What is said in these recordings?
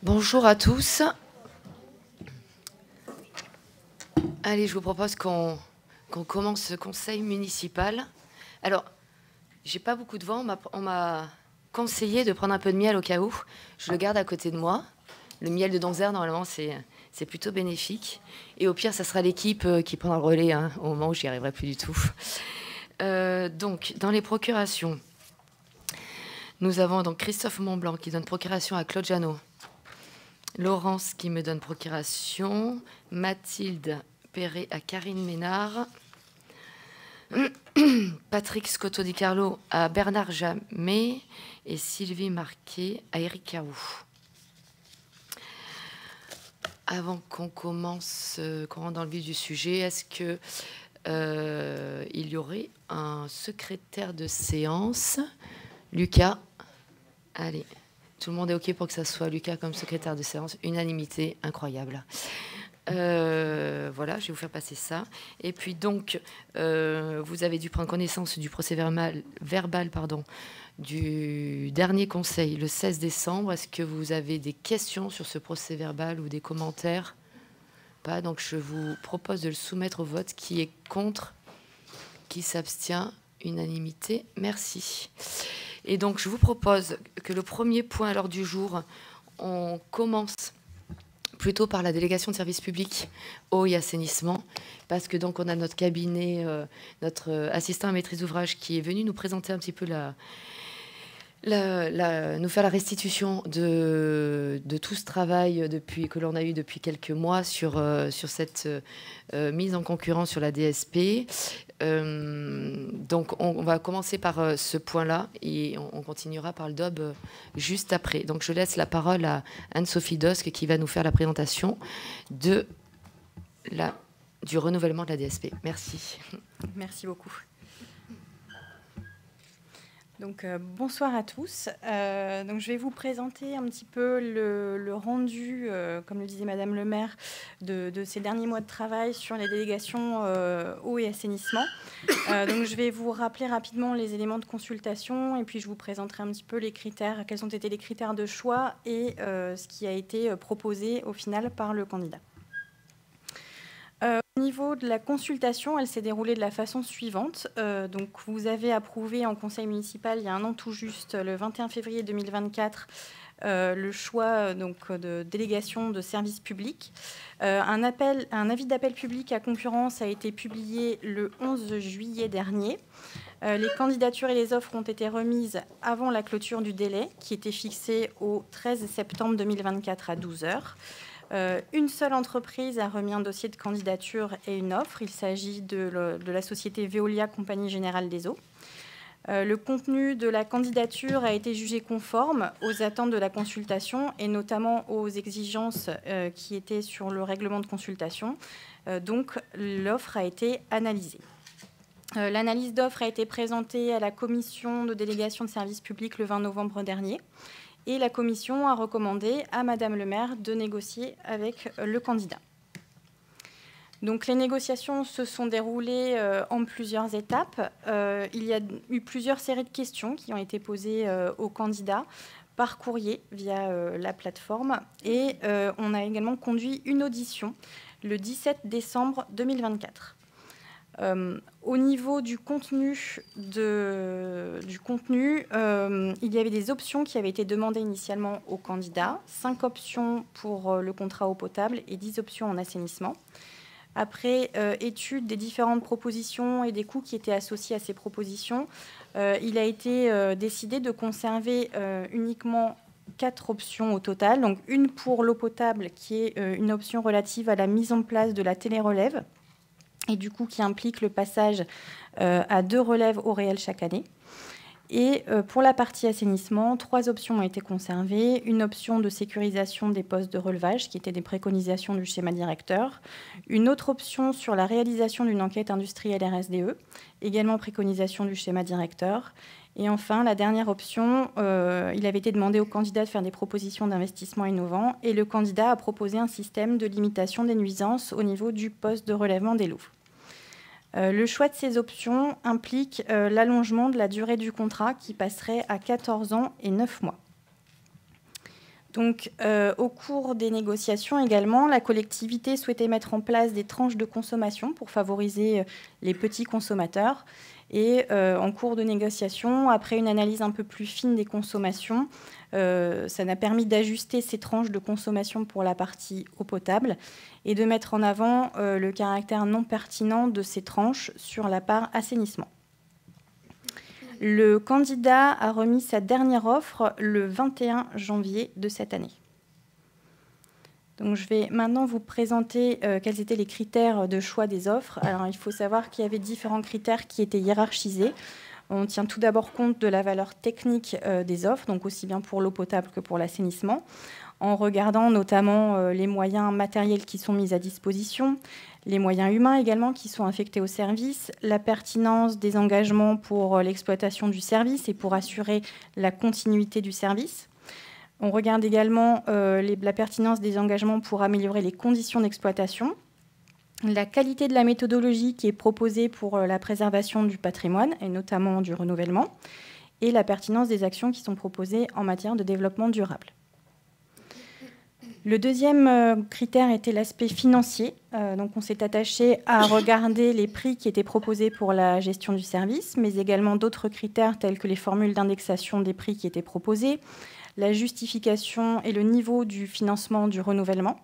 Bonjour à tous. Allez, je vous propose qu'on commence ce conseil municipal. Alors, j'ai pas beaucoup de vent, on m'a conseillé de prendre un peu de miel au cas où. Je le garde à côté de moi. Le miel de Donzère, normalement, c'est plutôt bénéfique. Et au pire, ça sera l'équipe qui prendra le relais hein, au moment où j'y arriverai plus du tout. Donc, dans les procurations, nous avons donc Christophe Montblanc qui donne procuration à Claude Janot. Laurence qui me donne procuration. Mathilde Perret à Karine Ménard. Patrick Scotto Di Carlo à Bernard Jamet. Et Sylvie Marquet à Éric Caroux. Avant qu'on commence, qu'on rentre dans le vif du sujet, est-ce que il y aurait un secrétaire de séance? Lucas, allez, tout le monde est OK pour que ça soit Lucas comme secrétaire de séance. Unanimité incroyable. Voilà, je vais vous faire passer ça. Et puis donc, vous avez dû prendre connaissance du procès verbal du dernier conseil, le 16 décembre. Est-ce que vous avez des questions sur ce procès verbal ou des commentaires? Pas. Donc, je vous propose de le soumettre au vote. Qui est contre? Qui s'abstient? Unanimité. Merci. Et donc, je vous propose que le premier point à l'ordre du jour, on commence plutôt par la délégation de services publics eau et assainissement, parce que donc on a notre cabinet, notre assistant à maîtrise d'ouvrage qui est venu nous présenter un petit peu nous faire la restitution de tout ce travail que l'on a eu depuis quelques mois sur cette mise en concurrence sur la DSP. Donc on va commencer par ce point-là et on continuera par le DOB juste après. Donc je laisse la parole à Anne-Sophie Dosque qui va nous faire la présentation du renouvellement de la DSP. Merci. Merci beaucoup. Donc, bonsoir à tous. Donc, je vais vous présenter un petit peu le rendu, comme le disait Madame le maire, de ces derniers mois de travail sur les délégations eau et assainissement. Donc, je vais vous rappeler rapidement les éléments de consultation et puis je vous présenterai un petit peu les critères, quels ont été les critères de choix et ce qui a été proposé au final par le candidat. Au niveau de la consultation, elle s'est déroulée de la façon suivante. Donc, vous avez approuvé en conseil municipal, il y a un an tout juste, le 21 février 2024, le choix donc, de délégation de services publics. Un avis d'appel public à concurrence a été publié le 11 juillet dernier. Les candidatures et les offres ont été remises avant la clôture du délai, qui était fixé au 13 septembre 2024 à 12 heures. Une seule entreprise a remis un dossier de candidature et une offre. Il s'agit de la société Veolia, Compagnie Générale des Eaux. Le contenu de la candidature a été jugé conforme aux attentes de la consultation et notamment aux exigences qui étaient sur le règlement de consultation. Donc, l'offre a été analysée. L'analyse d'offre a été présentée à la commission de délégation de services publics le 20 novembre dernier. Et la commission a recommandé à Madame le maire de négocier avec le candidat. Donc, les négociations se sont déroulées en plusieurs étapes. Il y a eu plusieurs séries de questions qui ont été posées aux candidats par courrier via la plateforme. Et on a également conduit une audition le 17 décembre 2024. Au niveau du contenu, il y avait des options qui avaient été demandées initialement aux candidats, 5 options pour le contrat eau potable et 10 options en assainissement. Après étude des différentes propositions et des coûts qui étaient associés à ces propositions, il a été décidé de conserver uniquement 4 options au total. Donc une pour l'eau potable qui est une option relative à la mise en place de la télérelève, et du coup qui implique le passage à 2 relèves au réel chaque année. Et pour la partie assainissement, 3 options ont été conservées. Une option de sécurisation des postes de relevage, qui étaient des préconisations du schéma directeur. Une autre option sur la réalisation d'une enquête industrielle RSDE, également préconisation du schéma directeur. Et enfin, la dernière option, il avait été demandé au candidat de faire des propositions d'investissement innovants et le candidat a proposé un système de limitation des nuisances au niveau du poste de relèvement des louves. Le choix de ces options implique l'allongement de la durée du contrat qui passerait à 14 ans et 9 mois. Donc, au cours des négociations également, la collectivité souhaitait mettre en place des tranches de consommation pour favoriser les petits consommateurs. Et en cours de négociation, après une analyse un peu plus fine des consommations, ça n'a permis d'ajuster ces tranches de consommation pour la partie eau potable et de mettre en avant le caractère non pertinent de ces tranches sur la part assainissement. Le candidat a remis sa dernière offre le 21 janvier de cette année. Donc, je vais maintenant vous présenter quels étaient les critères de choix des offres. Alors, il faut savoir qu'il y avait différents critères qui étaient hiérarchisés. On tient tout d'abord compte de la valeur technique des offres, donc aussi bien pour l'eau potable que pour l'assainissement, en regardant notamment les moyens matériels qui sont mis à disposition, les moyens humains également qui sont affectés au service, la pertinence des engagements pour l'exploitation du service et pour assurer la continuité du service. On regarde également la pertinence des engagements pour améliorer les conditions d'exploitation, la qualité de la méthodologie qui est proposée pour la préservation du patrimoine et notamment du renouvellement, et la pertinence des actions qui sont proposées en matière de développement durable. Le deuxième critère était l'aspect financier. Donc on s'est attaché à regarder les prix qui étaient proposés pour la gestion du service, mais également d'autres critères tels que les formules d'indexation des prix qui étaient proposées, la justification et le niveau du financement du renouvellement,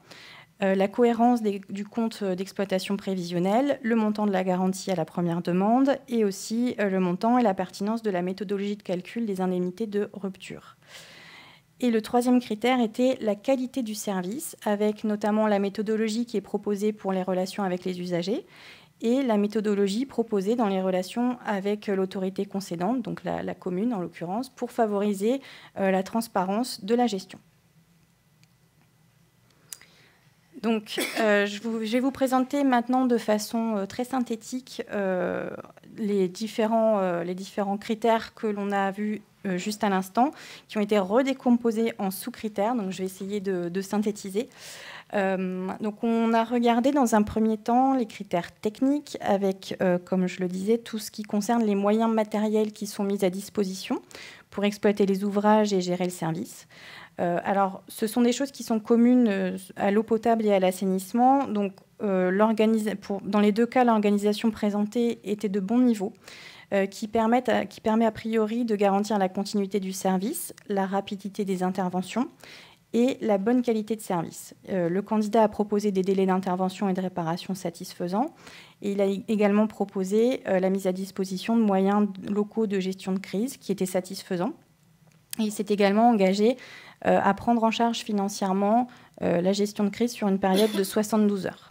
la cohérence du compte d'exploitation prévisionnel, le montant de la garantie à la première demande et aussi le montant et la pertinence de la méthodologie de calcul des indemnités de rupture. Et le troisième critère était la qualité du service, avec notamment la méthodologie qui est proposée pour les relations avec les usagers et la méthodologie proposée dans les relations avec l'autorité concédante, donc la commune en l'occurrence, pour favoriser la transparence de la gestion. Donc, je vais vous présenter maintenant de façon très synthétique les différents critères que l'on a vus juste à l'instant, qui ont été redécomposés en sous-critères. Donc, je vais essayer de synthétiser. Donc, on a regardé dans un premier temps les critères techniques avec, comme je le disais, tout ce qui concerne les moyens matériels qui sont mis à disposition pour exploiter les ouvrages et gérer le service. Alors, ce sont des choses qui sont communes à l'eau potable et à l'assainissement. Donc, dans les deux cas, l'organisation présentée était de bon niveau, qui permet a priori de garantir la continuité du service, la rapidité des interventions et la bonne qualité de service. Le candidat a proposé des délais d'intervention et de réparation satisfaisants et il a également proposé la mise à disposition de moyens locaux de gestion de crise qui étaient satisfaisants. Et il s'est également engagé à prendre en charge financièrement la gestion de crise sur une période de 72 heures.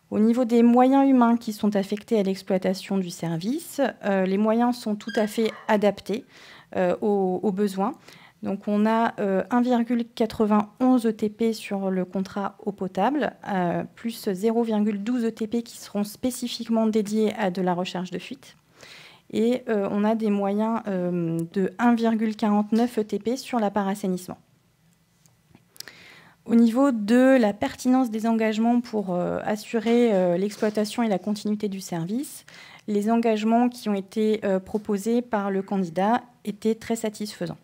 Au niveau des moyens humains qui sont affectés à l'exploitation du service, les moyens sont tout à fait adaptés aux besoins. Donc on a 1,91 ETP sur le contrat eau potable, plus 0,12 ETP qui seront spécifiquement dédiés à de la recherche de fuite. Et on a des moyens de 1,49 ETP sur la part assainissement. Au niveau de la pertinence des engagements pour assurer l'exploitation et la continuité du service, les engagements qui ont été proposés par le candidat étaient très satisfaisants.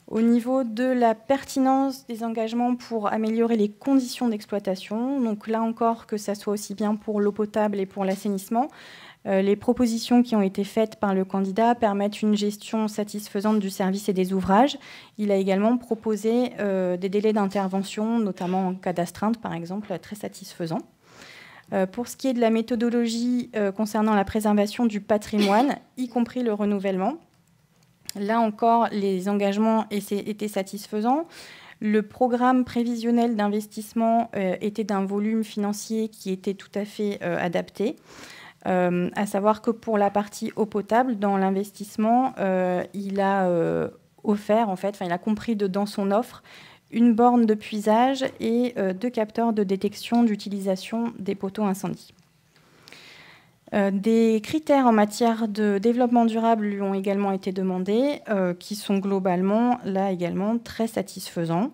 Au niveau de la pertinence des engagements pour améliorer les conditions d'exploitation, donc là encore que ça soit aussi bien pour l'eau potable et pour l'assainissement, les propositions qui ont été faites par le candidat permettent une gestion satisfaisante du service et des ouvrages. Il a également proposé des délais d'intervention, notamment en cas d'astreinte par exemple, très satisfaisants. Pour ce qui est de la méthodologie concernant la préservation du patrimoine, y compris le renouvellement, là encore, les engagements étaient satisfaisants. Le programme prévisionnel d'investissement était d'un volume financier qui était tout à fait adapté. À savoir que pour la partie eau potable, dans l'investissement, il a offert, il a compris dans son offre une borne de puisage et 2 capteurs de détection d'utilisation des poteaux incendie. Des critères en matière de développement durable lui ont également été demandés, qui sont globalement, là également, très satisfaisants,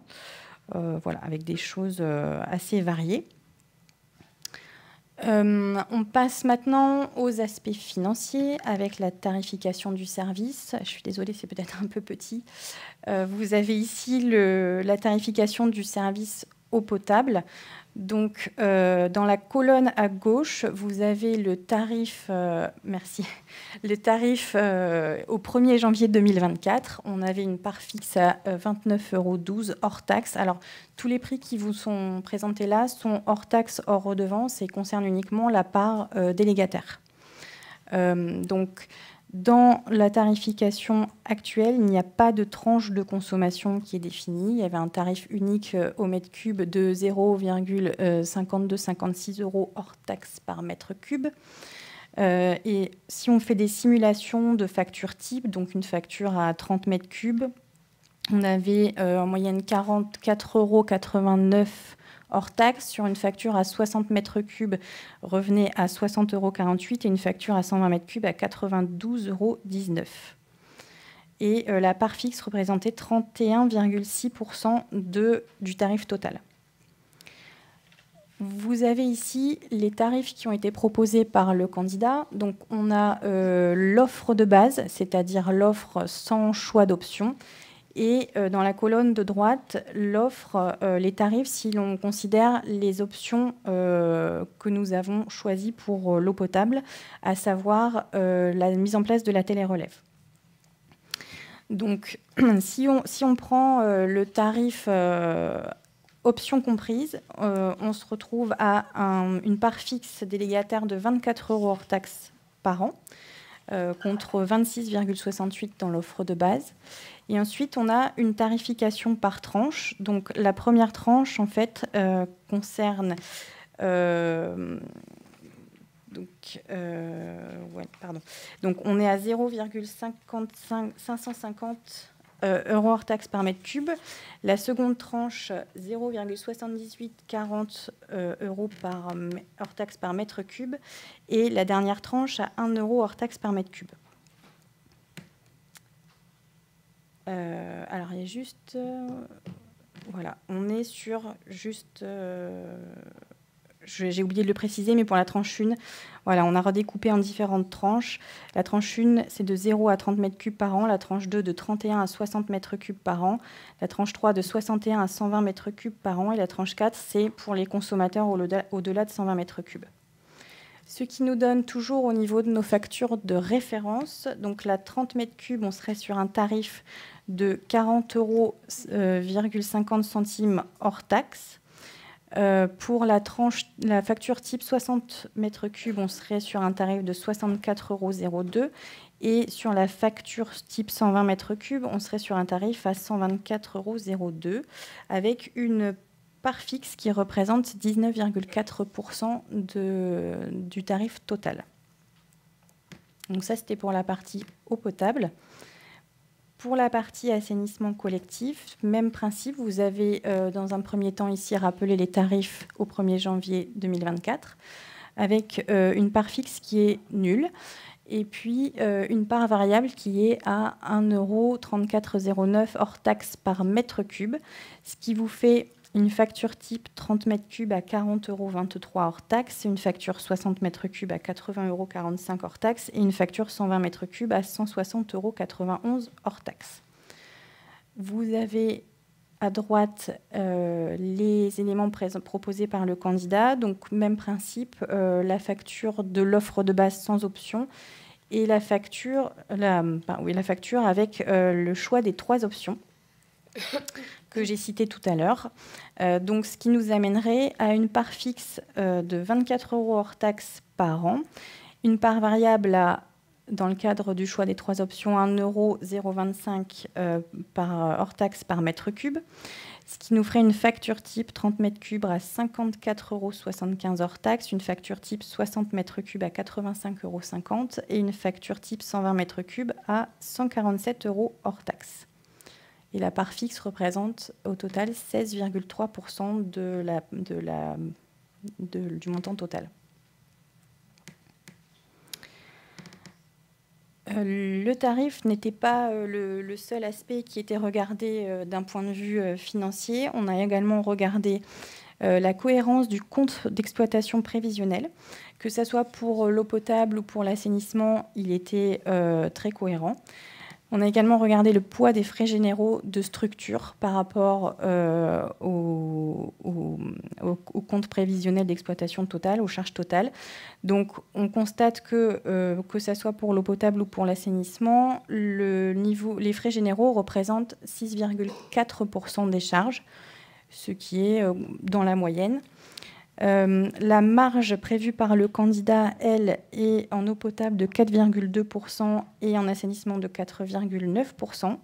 avec des choses assez variées. On passe maintenant aux aspects financiers avec la tarification du service. Je suis désolée, c'est peut-être un peu petit. Vous avez ici la tarification du service eau potable. Donc, dans la colonne à gauche, vous avez le tarif, merci, le tarif au 1er janvier 2024. On avait une part fixe à 29,12 € hors taxe. Alors, tous les prix qui vous sont présentés là sont hors taxe, hors redevance et concernent uniquement la part délégataire. Donc, dans la tarification actuelle, il n'y a pas de tranche de consommation qui est définie. Il y avait un tarif unique au mètre cube de 0,5256 € hors taxe par mètre cube. Et si on fait des simulations de facture type, donc une facture à 30 mètres cubes, on avait en moyenne 44,89 € hors taxe. Sur une facture à 60 mètres cubes, revenait à 60,48 € et une facture à 120 mètres cubes à 92,19 €. Et la part fixe représentait 31,6% du tarif total. Vous avez ici les tarifs qui ont été proposés par le candidat. Donc, on a l'offre de base, c'est-à-dire l'offre sans choix d'option. Et dans la colonne de droite, l'offre, les tarifs si l'on considère les options que nous avons choisies pour l'eau potable, à savoir la mise en place de la télérelève. Donc, si on prend le tarif options comprises, on se retrouve à une part fixe délégataire de 24 € hors taxe par an, contre 26,68 € dans l'offre de base. Et ensuite, on a une tarification par tranche. Donc, la première tranche, en fait, concerne... Donc, on est à 0,550 € hors taxe par mètre cube. La seconde tranche, 0,7840 € hors taxe par mètre cube. Et la dernière tranche à 1 € hors taxe par mètre cube. Alors, il y a juste... voilà, on est sur juste... j'ai oublié de le préciser, mais pour la tranche 1, voilà, on a redécoupé en différentes tranches. La tranche 1, c'est de 0 à 30 mètres cubes par an. La tranche 2, de 31 à 60 mètres cubes par an. La tranche 3, de 61 à 120 mètres cubes par an. Et la tranche 4, c'est pour les consommateurs au-delà de 120 mètres cubes. Ce qui nous donne toujours au niveau de nos factures de référence. Donc, la 30 mètres cubes, on serait sur un tarif de 40,50 € hors taxe. Pour la facture type 60 mètres cubes, on serait sur un tarif de 64,02 €. Et sur la facture type 120 mètres cubes, on serait sur un tarif à 124,02 € avec une part fixe qui représente 19,4% du tarif total. Donc ça, c'était pour la partie eau potable. Pour la partie assainissement collectif, même principe, vous avez dans un premier temps ici rappelé les tarifs au 1er janvier 2024, avec une part fixe qui est nulle, et puis une part variable qui est à 1,3409 € hors taxe par mètre cube, ce qui vous fait une facture type 30 mètres cubes à 40,23 € hors taxe, une facture 60 mètres cubes à 80,45 € hors taxe et une facture 120 mètres cubes à 160,91 € hors taxe. Vous avez à droite les éléments proposés par le candidat. Donc, même principe, la facture de l'offre de base sans option et la facture avec le choix des 3 options que j'ai cité tout à l'heure. Donc, ce qui nous amènerait à une part fixe de 24 € hors taxe par an, une part variable dans le cadre du choix des 3 options, 1,025 € hors taxe par mètre cube, ce qui nous ferait une facture type 30 mètres cubes à 54,75 € hors taxe, une facture type 60 mètres cubes à 85,50 € et une facture type 120 mètres cubes à 147 € hors taxe. Et la part fixe représente au total 16,3% du montant total. Le tarif n'était pas le seul aspect qui était regardé d'un point de vue financier. On a également regardé la cohérence du compte d'exploitation prévisionnel. Que ce soit pour l'eau potable ou pour l'assainissement, il était très cohérent. On a également regardé le poids des frais généraux de structure par rapport au compte prévisionnel d'exploitation totale, aux charges totales. Donc, on constate que ce soit pour l'eau potable ou pour l'assainissement, les frais généraux représentent 6,4% des charges, ce qui est dans la moyenne. La marge prévue par le candidat, elle, est en eau potable de 4,2% et en assainissement de 4,9%,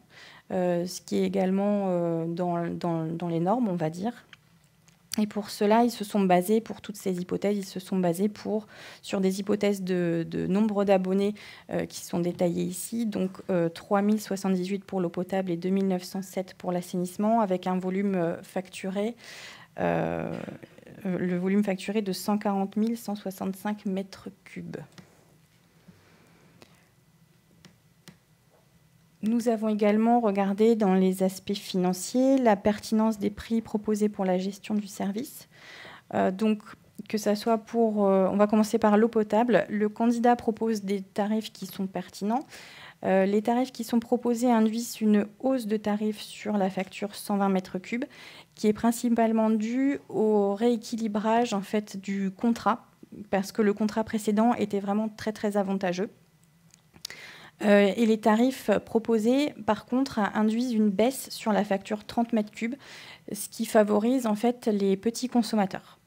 ce qui est également dans les normes, on va dire. Et pour cela, ils se sont basés, pour toutes ces hypothèses, ils se sont basés sur des hypothèses de nombre d'abonnés qui sont détaillées ici, donc 3078 pour l'eau potable et 2907 pour l'assainissement, avec un volume facturé le volume facturé de 140 165 mètres cubes. Nous avons également regardé dans les aspects financiers la pertinence des prix proposés pour la gestion du service. Donc, que ça soit on va commencer par l'eau potable. Le candidat propose des tarifs qui sont pertinents. Les tarifs qui sont proposés induisent une hausse de tarifs sur la facture 120 mètres cubes, qui est principalement due au rééquilibrage en fait, du contrat, parce que le contrat précédent était vraiment très, très avantageux. Et les tarifs proposés, par contre, induisent une baisse sur la facture 30 mètres cubes, ce qui favorise en fait, les petits consommateurs.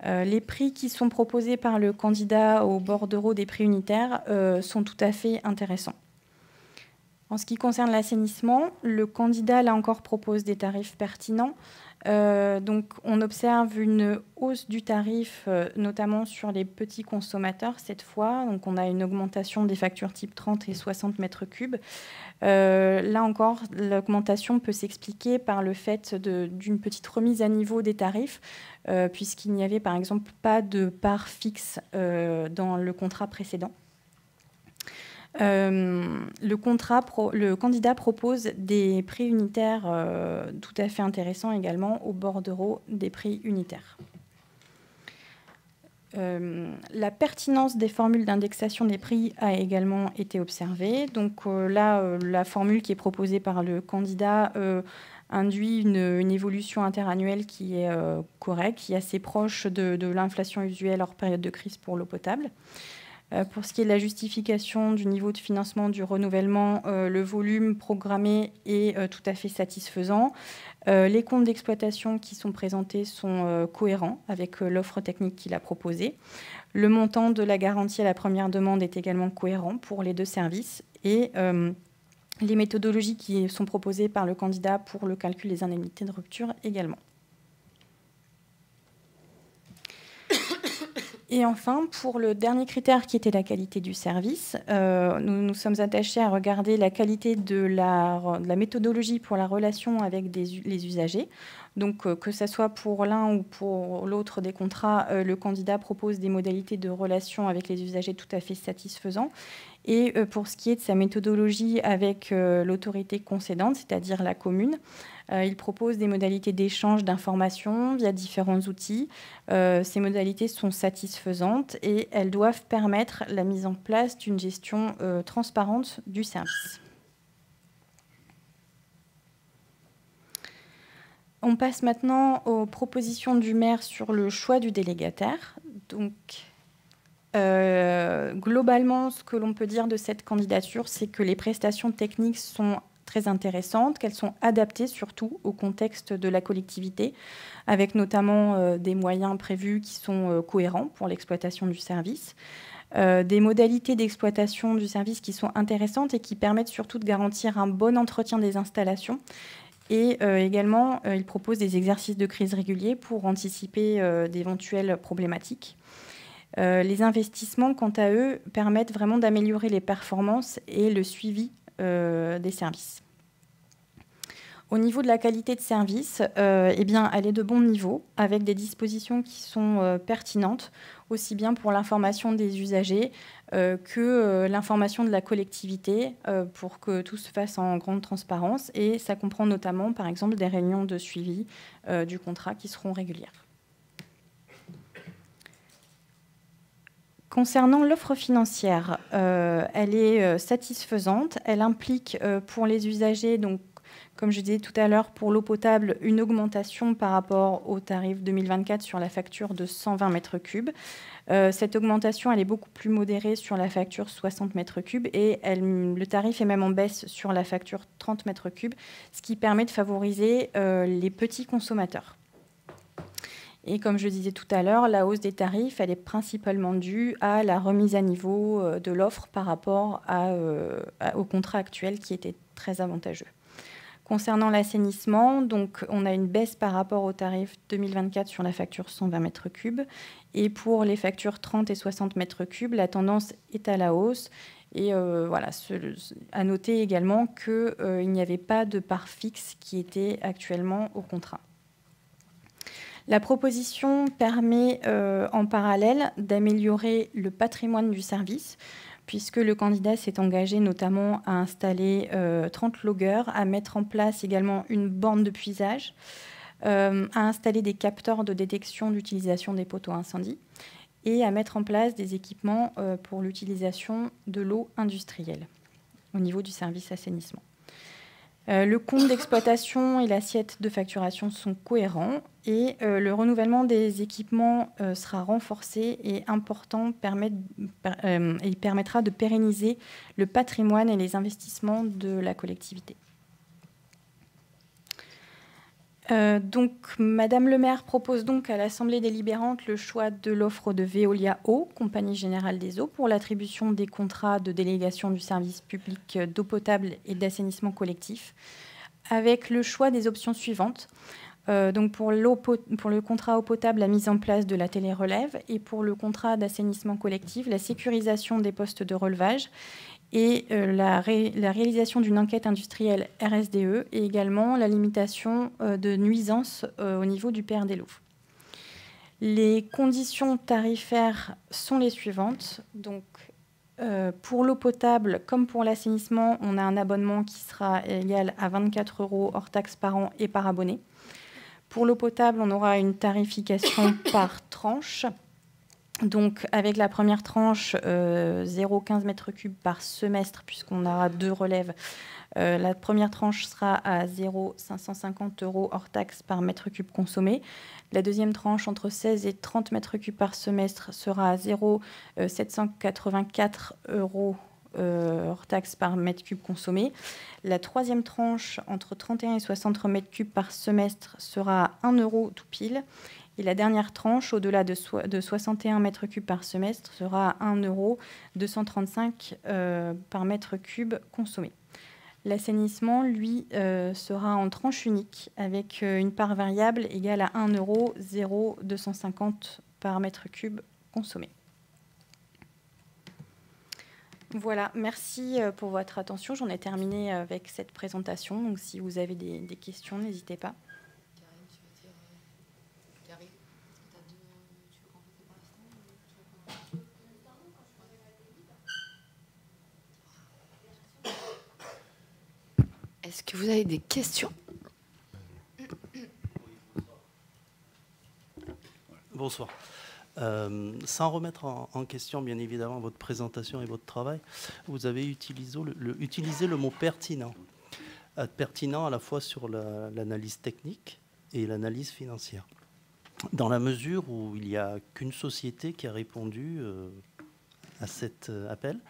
Les prix qui sont proposés par le candidat au bordereau des prix unitaires sont tout à fait intéressants. En ce qui concerne l'assainissement, le candidat, là encore, propose des tarifs pertinents. Donc, on observe une hausse du tarif, notamment sur les petits consommateurs cette fois. Donc, on a une augmentation des factures type 30 et 60 mètres cubes. Là encore, l'augmentation peut s'expliquer par le fait d'une petite remise à niveau des tarifs, puisqu'il n'y avait par exemple pas de part fixe dans le contrat précédent. Le candidat propose des prix unitaires tout à fait intéressants également au bordereau des prix unitaires. La pertinence des formules d'indexation des prix a également été observée. Donc là, la formule qui est proposée par le candidat induit une évolution interannuelle qui est correcte, qui est assez proche de l'inflation usuelle hors période de crise pour l'eau potable. Pour ce qui est de la justification du niveau de financement du renouvellement, le volume programmé est tout à fait satisfaisant. Les comptes d'exploitation qui sont présentés sont cohérents avec l'offre technique qu'il a proposée. Le montant de la garantie à la première demande est également cohérent pour les deux services. Et les méthodologies qui sont proposées par le candidat pour le calcul des indemnités de rupture également. Et enfin, pour le dernier critère qui était la qualité du service, nous nous sommes attachés à regarder la qualité de la méthodologie pour la relation avec les usagers. Donc, que ce soit pour l'un ou pour l'autre des contrats, le candidat propose des modalités de relation avec les usagers tout à fait satisfaisants. Et pour ce qui est de sa méthodologie avec l'autorité concédante, c'est-à-dire la commune, il propose des modalités d'échange d'informations via différents outils. Ces modalités sont satisfaisantes et elles doivent permettre la mise en place d'une gestion transparente du service. On passe maintenant aux propositions du maire sur le choix du délégataire. Donc, globalement, ce que l'on peut dire de cette candidature, c'est que les prestations techniques sont très intéressantes, qu'elles sont adaptées surtout au contexte de la collectivité, avec notamment des moyens prévus qui sont cohérents pour l'exploitation du service, des modalités d'exploitation du service qui sont intéressantes et qui permettent surtout de garantir un bon entretien des installations. Et également, il propose des exercices de crise réguliers pour anticiper d'éventuelles problématiques. Les investissements, quant à eux, permettent vraiment d'améliorer les performances et le suivi des services. Au niveau de la qualité de service, eh bien, elle est de bon niveau, avec des dispositions qui sont pertinentes, aussi bien pour l'information des usagers que l'information de la collectivité, pour que tout se fasse en grande transparence. Et ça comprend notamment, par exemple, des réunions de suivi du contrat qui seront régulières. Concernant l'offre financière, elle est satisfaisante. Elle implique pour les usagers, donc, comme je disais tout à l'heure, pour l'eau potable, une augmentation par rapport au tarif 2024 sur la facture de 120 mètres cubes. Cette augmentation, elle est beaucoup plus modérée sur la facture 60 mètres cubes et le tarif est même en baisse sur la facture 30 mètres cubes, ce qui permet de favoriser les petits consommateurs. Et comme je disais tout à l'heure, la hausse des tarifs, elle est principalement due à la remise à niveau de l'offre par rapport au contrat actuel qui était très avantageux. Concernant l'assainissement, donc on a une baisse par rapport au tarif 2024 sur la facture 120 mètres cubes. Et pour les factures 30 et 60 mètres cubes, la tendance est à la hausse. Et voilà, à noter également qu'il n'y avait pas de part fixe qui était actuellement au contrat. La proposition permet en parallèle d'améliorer le patrimoine du service, puisque le candidat s'est engagé notamment à installer 30 logueurs, à mettre en place également une borne de puisage, à installer des capteurs de détection d'utilisation des poteaux incendie et à mettre en place des équipements pour l'utilisation de l'eau industrielle au niveau du service assainissement. Le compte d'exploitation et l'assiette de facturation sont cohérents et le renouvellement des équipements sera renforcé et important et permettra de pérenniser le patrimoine et les investissements de la collectivité. Donc, Madame le maire propose donc à l'Assemblée délibérante le choix de l'offre de Veolia Eau, Compagnie Générale des Eaux, pour l'attribution des contrats de délégation du service public d'eau potable et d'assainissement collectif, avec le choix des options suivantes. Donc pour le contrat eau potable, la mise en place de la télérelève, et pour le contrat d'assainissement collectif, la sécurisation des postes de relevage et la réalisation d'une enquête industrielle RSDE et également la limitation de nuisances au niveau du PR des Loups. Les conditions tarifaires sont les suivantes. Donc, pour l'eau potable, comme pour l'assainissement, on a un abonnement qui sera égal à 24 € hors taxes par an et par abonné. Pour l'eau potable, on aura une tarification par tranche. Donc, avec la première tranche, 0,15 m3 par semestre, puisqu'on aura 2 relèves. La première tranche sera à 0,550 € hors taxe par mètre cube consommé. La deuxième tranche, entre 16 et 30 m3 par semestre, sera à 0,784 € hors taxe par mètre cube consommé. La troisième tranche, entre 31 et 60 m3 par semestre, sera à 1 € tout pile. Et la dernière tranche, au-delà de 61 m3 par semestre, sera à 1,235 € par mètre cube consommé. L'assainissement, lui, sera en tranche unique, avec une part variable égale à 1,0250 € par mètre cube consommé. Voilà, merci pour votre attention. J'en ai terminé avec cette présentation. Donc, si vous avez des questions, n'hésitez pas. Est-ce que vous avez des questions? Bonsoir. Sans remettre en question, bien évidemment, votre présentation et votre travail, vous avez utilisé le mot pertinent. Pertinent à la fois sur l'analyse technique et l'analyse financière. Dans la mesure où il n'y a qu'une société qui a répondu à cet appel,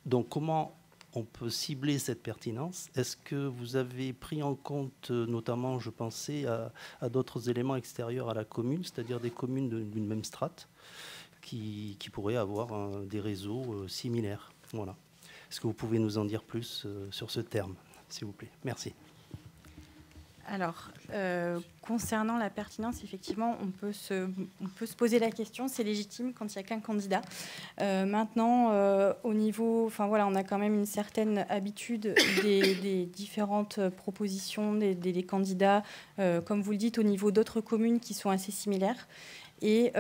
donc comment on peut cibler cette pertinence? Est-ce que vous avez pris en compte, notamment, je pensais à d'autres éléments extérieurs à la commune, c'est-à-dire des communes d'une même strate qui pourraient avoir des réseaux similaires? Voilà. Est-ce que vous pouvez nous en dire plus sur ce terme, s'il vous plaît? Merci. Alors, concernant la pertinence, effectivement, on peut se poser la question. C'est légitime quand il n'y a qu'un candidat. Maintenant, au niveau... Enfin, voilà, on a quand même une certaine habitude des différentes propositions des candidats, comme vous le dites, au niveau d'autres communes qui sont assez similaires. Et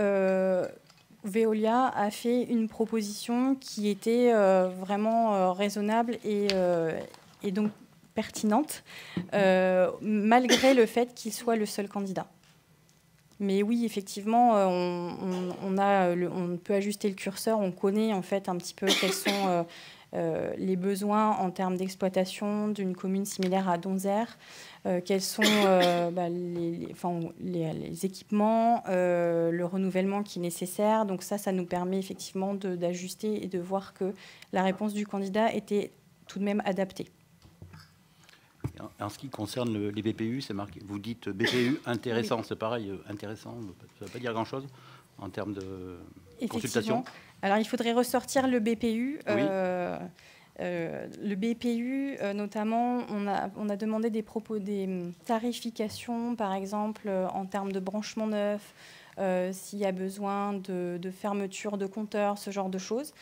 Veolia a fait une proposition qui était vraiment raisonnable et donc pertinente, malgré le fait qu'il soit le seul candidat. Mais oui, effectivement, on peut ajuster le curseur. On connaît en fait un petit peu quels sont les besoins en termes d'exploitation d'une commune similaire à Donzère, quels sont les équipements, le renouvellement qui est nécessaire. Donc ça nous permet effectivement d'ajuster et de voir que la réponse du candidat était tout de même adaptée. En ce qui concerne les BPU, c'est marqué. Vous dites BPU intéressant, oui. C'est pareil, intéressant, ça ne veut pas dire grand-chose en termes de consultation. Alors, il faudrait ressortir le BPU. Oui. Le BPU, notamment, on a demandé des tarifications, par exemple, en termes de branchement neuf, s'il y a besoin de fermeture de compteurs, ce genre de choses.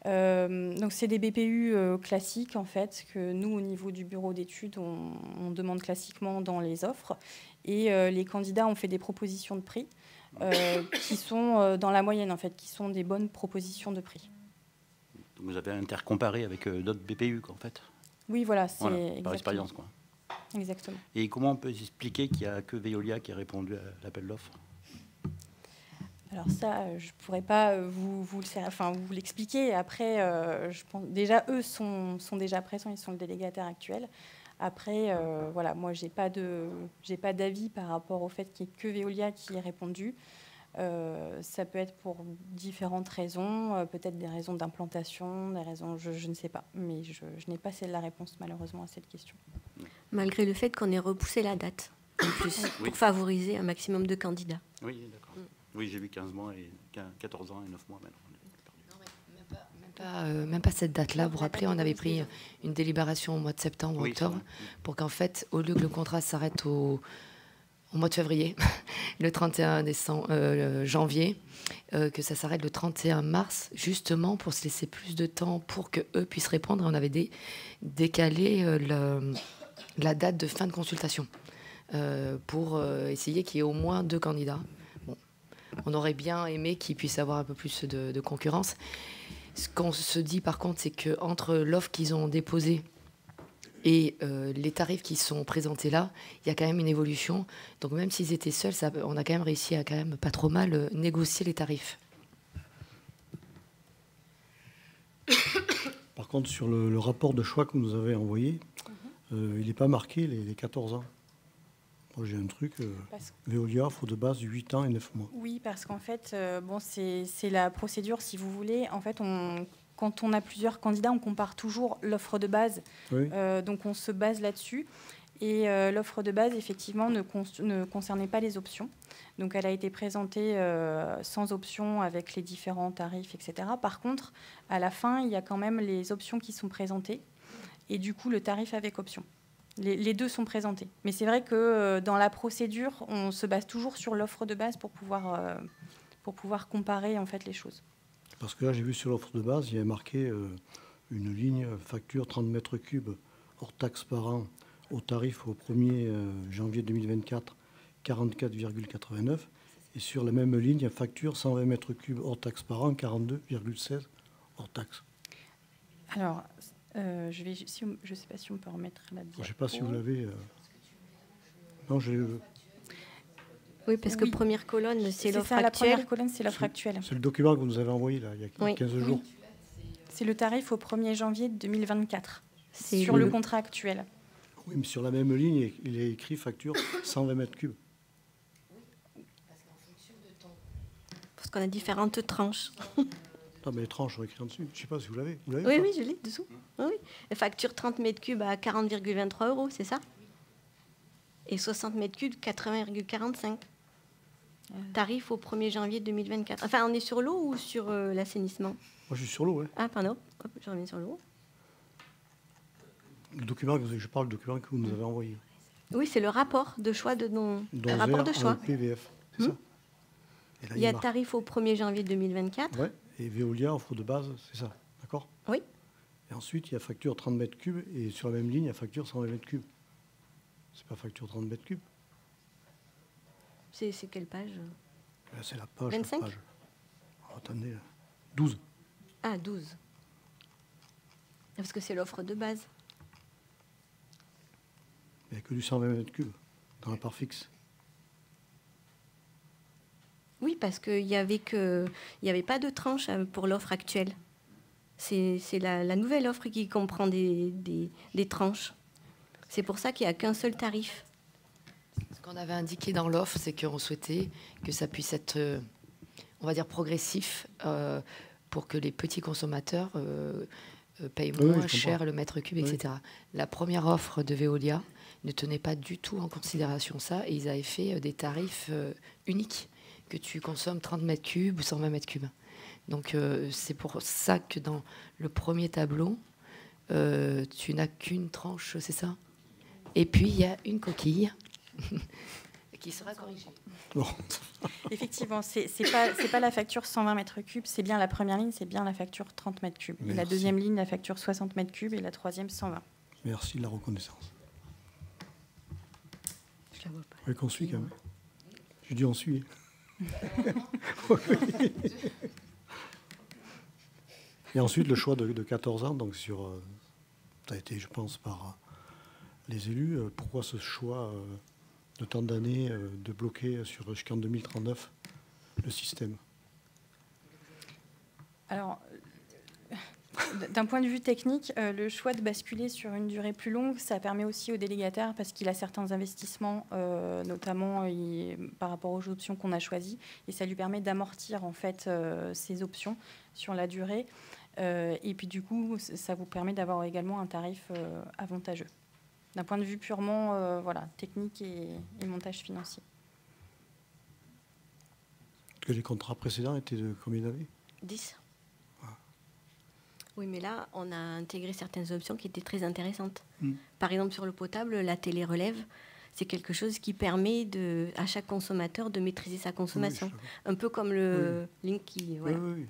Donc c'est des BPU classiques en fait que nous au niveau du bureau d'études on demande classiquement dans les offres et les candidats ont fait des propositions de prix qui sont dans la moyenne en fait, qui sont des bonnes propositions de prix. Vous avez intercomparé avec d'autres BPU en fait. Oui voilà, c'est par expérience quoi. Exactement. Et comment on peut expliquer qu'il n'y a que Veolia qui a répondu à l'appel d'offres? Alors ça, je ne pourrais pas vous l'expliquer. Après, je pense, déjà, eux sont déjà présents, ils sont le délégataire actuel. Après, voilà, moi, j'ai pas d'avis par rapport au fait qu'il n'y ait que Veolia qui ait répondu. Ça peut être pour différentes raisons, peut-être des raisons d'implantation, des raisons, je ne sais pas. Mais je n'ai pas la réponse, malheureusement, à cette question. Malgré le fait qu'on ait repoussé la date, en plus, pour favoriser un maximum de candidats. Oui, d'accord. Oui, j'ai vu 15 mois et 14 ans et 9 mois maintenant. Même pas cette date-là. Vous vous rappelez, on avait pris une délibération au mois de septembre, oui, octobre, pour qu'en fait, au lieu que le contrat s'arrête au mois de février, le 31 janvier, que ça s'arrête le 31 mars, justement pour se laisser plus de temps pour qu'eux puissent répondre. On avait décalé la date de fin de consultation pour essayer qu'il y ait au moins 2 candidats. On aurait bien aimé qu'ils puissent avoir un peu plus de concurrence. Ce qu'on se dit par contre, c'est qu'entre l'offre qu'ils ont déposée et les tarifs qui sont présentés là, il y a quand même une évolution. Donc même s'ils étaient seuls, on a quand même réussi à quand même pas trop mal négocier les tarifs. Par contre, sur le rapport de choix que vous nous avez envoyé, il n'est pas marqué les 14 ans. Moi, j'ai un truc, Veolia, faut de base 8 ans et 9 mois. Oui, parce qu'en fait, c'est la procédure, si vous voulez. En fait, quand on a plusieurs candidats, on compare toujours l'offre de base. Oui. Donc, on se base là-dessus. Et l'offre de base, effectivement, ne concernait pas les options. Donc, elle a été présentée sans options avec les différents tarifs, etc. Par contre, à la fin, il y a quand même les options qui sont présentées. Et du coup, le tarif avec option. Les deux sont présentés. Mais c'est vrai que dans la procédure, on se base toujours sur l'offre de base pour pouvoir comparer en fait, les choses. Parce que là, j'ai vu sur l'offre de base, il y a marqué une ligne facture 30 mètres cubes hors taxe par an au tarif au 1er janvier 2024, 44,89. Et sur la même ligne, il y a facture 120 mètres cubes hors taxe par an, 42,16 hors taxe. Alors... je ne sais pas si on peut remettre la diapo. Je ne sais pas si vous l'avez. Non, j'ai. Oui, parce que première colonne, c'est l'offre actuelle. La première colonne, c'est l'offre actuelle. C'est le document que vous nous avez envoyé là, il y a 15 jours. Oui. C'est le tarif au 1er janvier 2024, sur le contrat actuel. Oui, mais sur la même ligne, il est écrit facture 120 mètres cubes. Oui, parce qu'en fonction de temps. Parce qu'on a différentes tranches. Non, mais les tranches sont écrites en dessus. Je ne sais pas si vous l'avez. Oui, je l'ai dessous. Oui. Et facture 30 mètres cubes à 40,23 €, c'est ça? Et 60 mètres cubes, 80,45. Tarif au 1er janvier 2024. Enfin, on est sur l'eau ou sur l'assainissement? Moi, je suis sur l'eau, oui. Ah, pardon. Hop, je reviens sur l'eau. Le document je parle du document que vous nous avez envoyé. Oui, c'est le rapport de choix de nos... Le rapport de choix. PVF, c'est ça. Et là, il y a tarif au 1er janvier 2024. Oui. Et Veolia, offre de base, c'est ça, d'accord? Oui. Et ensuite, il y a facture 30 mètres cubes, et sur la même ligne, il y a facture 120 mètres cubes. C'est pas facture 30 mètres cubes. C'est quelle page? C'est la page. 25 la page. Oh, attendez, là. 12. Ah, 12. Parce que c'est l'offre de base. Il n'y a que du 120 mètres cubes dans la part fixe. Oui, parce qu'il n'y avait pas de tranche pour l'offre actuelle. C'est la nouvelle offre qui comprend des tranches. C'est pour ça qu'il n'y a qu'un seul tarif. Ce qu'on avait indiqué dans l'offre, c'est qu'on souhaitait que ça puisse être, on va dire, progressif pour que les petits consommateurs payent moins cher le mètre cube, etc. La première offre de Veolia ne tenait pas du tout en considération ça, et ils avaient fait des tarifs uniques, que tu consommes 30 mètres cubes ou 120 mètres cubes. Donc c'est pour ça que dans le premier tableau, tu n'as qu'une tranche, c'est ça? Et puis il y a une coquille qui sera corrigée. Bon. Effectivement, c'est pas la facture 120 mètres cubes, c'est bien la première ligne, c'est bien la facture 30 mètres cubes. Et la deuxième ligne, la facture 60 mètres cubes, et la troisième 120. Merci de la reconnaissance. Je la vois pas. Oui, qu'on suit quand même. Je dis on suit. Et ensuite, le choix de 14 ans, donc ça a été, je pense, par les élus. Pourquoi ce choix de tant d'années de bloquer jusqu'en 2039 le système? Alors, d'un point de vue technique, le choix de basculer sur une durée plus longue, ça permet aussi au délégataire, parce qu'il a certains investissements, notamment par rapport aux options qu'on a choisies, et ça lui permet d'amortir en fait ces options sur la durée. Et puis du coup, ça vous permet d'avoir également un tarif avantageux, d'un point de vue purement technique et montage financier. Que les contrats précédents étaient de combien d'années? 10. Oui, mais là, on a intégré certaines options qui étaient très intéressantes. Par exemple, sur le potable, la télé-relève, c'est quelque chose qui permet à chaque consommateur de maîtriser sa consommation. Oui, un peu comme le Link qui... Voilà. Oui,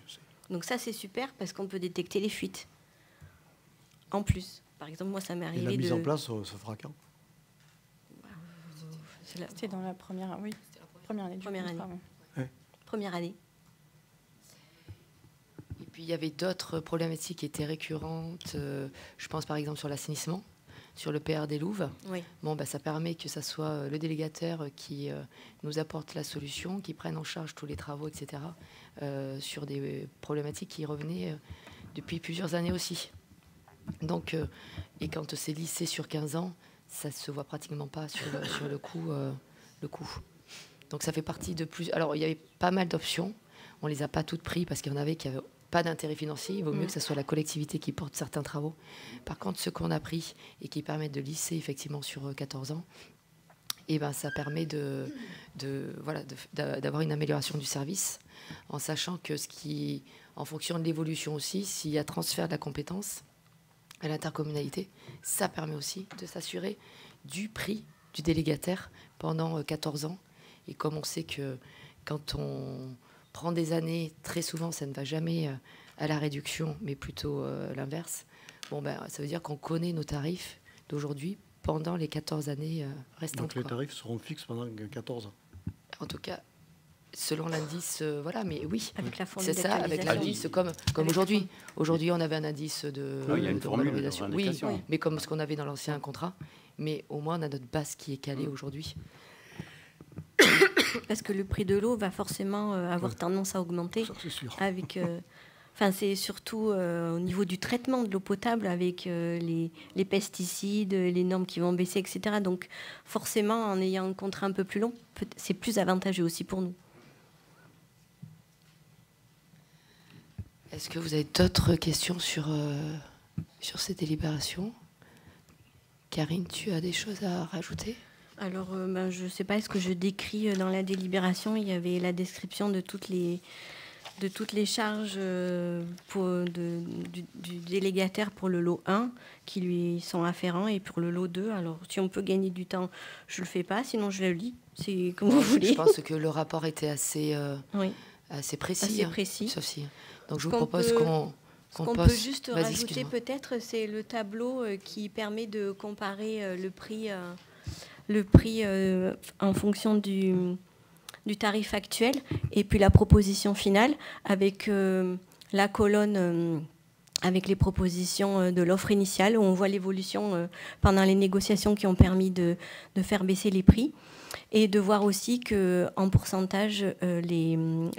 donc ça, c'est super parce qu'on peut détecter les fuites. En plus, par exemple, moi, ça m'est arrivé de... Et la mise en place, ça fera quand? C'était dans la première année. Première année. Et puis il y avait d'autres problématiques qui étaient récurrentes. Je pense par exemple sur l'assainissement, sur le PR des Louves. Oui. Bon, ça permet que ça soit le délégataire qui nous apporte la solution, qui prenne en charge tous les travaux, etc. Sur des problématiques qui revenaient depuis plusieurs années aussi. Donc, et quand c'est lissé sur 15 ans, ça ne se voit pratiquement pas sur le coût. Donc ça fait partie de plus... Alors il y avait pas mal d'options. On ne les a pas toutes prises parce qu'il y en avait qui n'avaient pas d'intérêt financier. Il vaut mieux que ce soit la collectivité qui porte certains travaux. Par contre, ceux qu'on a pris et qui permettent de lisser effectivement sur 14 ans, ça permet d'avoir une amélioration du service, en sachant que en fonction de l'évolution aussi, s'il y a transfert de la compétence à l'intercommunalité, ça permet aussi de s'assurer du prix du délégataire pendant 14 ans. Et comme on sait que quand on prend des années, très souvent, ça ne va jamais à la réduction, mais plutôt l'inverse. Ça veut dire qu'on connaît nos tarifs d'aujourd'hui pendant les 14 années restantes. Donc les tarifs seront fixes pendant 14 ans. En tout cas, selon l'indice, mais oui. Avec la formule c'est ça, avec l'indice, comme aujourd'hui. Aujourd'hui, on avait un indice il y a une formule valorisation. Oui, mais comme ce qu'on avait dans l'ancien contrat. Mais au moins, on a notre base qui est calée aujourd'hui. Parce que le prix de l'eau va forcément avoir tendance à augmenter. Ça, c'est sûr. Avec, c'est surtout au niveau du traitement de l'eau potable avec les pesticides, les normes qui vont baisser, etc. Donc forcément, en ayant un contrat un peu plus long, c'est plus avantageux aussi pour nous. Est-ce que vous avez d'autres questions sur ces délibérations? Karine, tu as des choses à rajouter? Alors, je ne sais pas, est-ce que je décris dans la délibération, il y avait la description de toutes les charges du délégataire pour le lot 1 qui lui sont afférents et pour le lot 2. Alors, si on peut gagner du temps, je ne le fais pas, sinon je le lis. C'est comme vous voulez. Je pense que le rapport était assez précis. Assez précis. Ceci. Donc, je vous propose qu'on peut juste rajouter peut-être, c'est le tableau qui permet de comparer le prix en fonction du tarif actuel et puis la proposition finale avec la colonne avec les propositions de l'offre initiale, où on voit l'évolution pendant les négociations qui ont permis de faire baisser les prix, et de voir aussi qu'en pourcentage,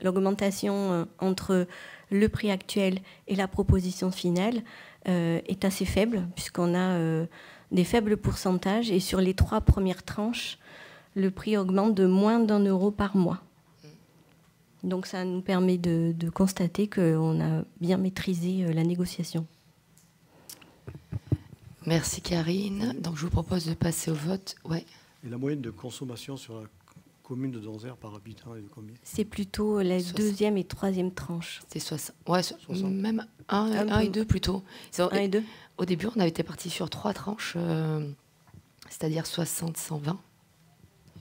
l'augmentation entre le prix actuel et la proposition finale est assez faible, puisqu'on a des faibles pourcentages, et sur les 3 premières tranches, le prix augmente de moins d'1 euro par mois. Donc ça nous permet de constater qu'on a bien maîtrisé la négociation. Merci Karine. Donc je vous propose de passer au vote. Ouais. Et la moyenne de consommation sur la commune de Donzère par habitant est de combien? C'est plutôt la 2e et 3e tranche. C'est 60. Ouais, 60. Même 1 et 2 plutôt. 1 et 2. Au début, on avait été parti sur 3 tranches, c'est-à-dire 60, 120.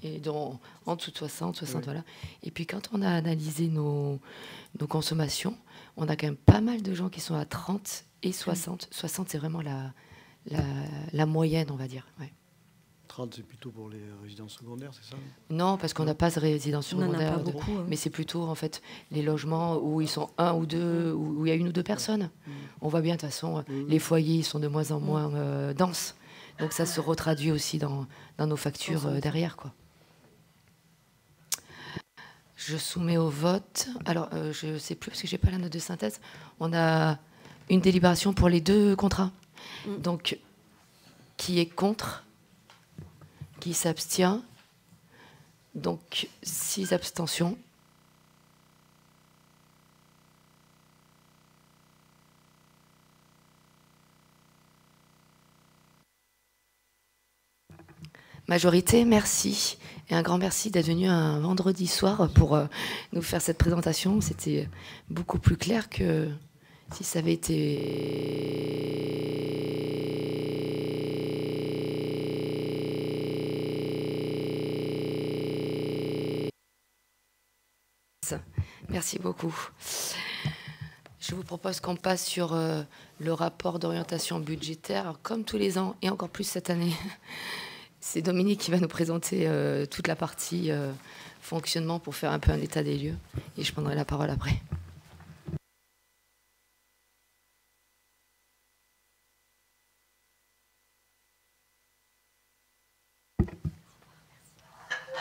Et donc, en dessous de 60, 60, oui. Voilà. Et puis quand on a analysé nos consommations, on a quand même pas mal de gens qui sont à 30 et 60. 60, c'est vraiment la moyenne, on va dire. Ouais. 30, c'est plutôt pour les résidences secondaires, c'est ça? Non, parce qu'on n'a pas de résidences secondaires. On en a pas beaucoup, mais c'est plutôt, en fait, les logements où ils sont 1 ou 2, où il y a 1 ou 2 personnes. On voit bien, de toute façon, les foyers sont de moins en moins denses. Donc ça se retraduit aussi dans nos factures derrière, quoi. Je soumets au vote. Alors, je ne sais plus, parce que je n'ai pas la note de synthèse. On a une délibération pour les 2 contrats. Donc, qui est contre? Qui s'abstient? Donc, 6 abstentions. Majorité, merci. Et un grand merci d'être venu un vendredi soir pour nous faire cette présentation. C'était beaucoup plus clair que si ça avait été... Merci beaucoup. Je vous propose qu'on passe sur le rapport d'orientation budgétaire. Alors, comme tous les ans, et encore plus cette année, c'est Dominique qui va nous présenter toute la partie fonctionnement pour faire un peu un état des lieux. Et je prendrai la parole après.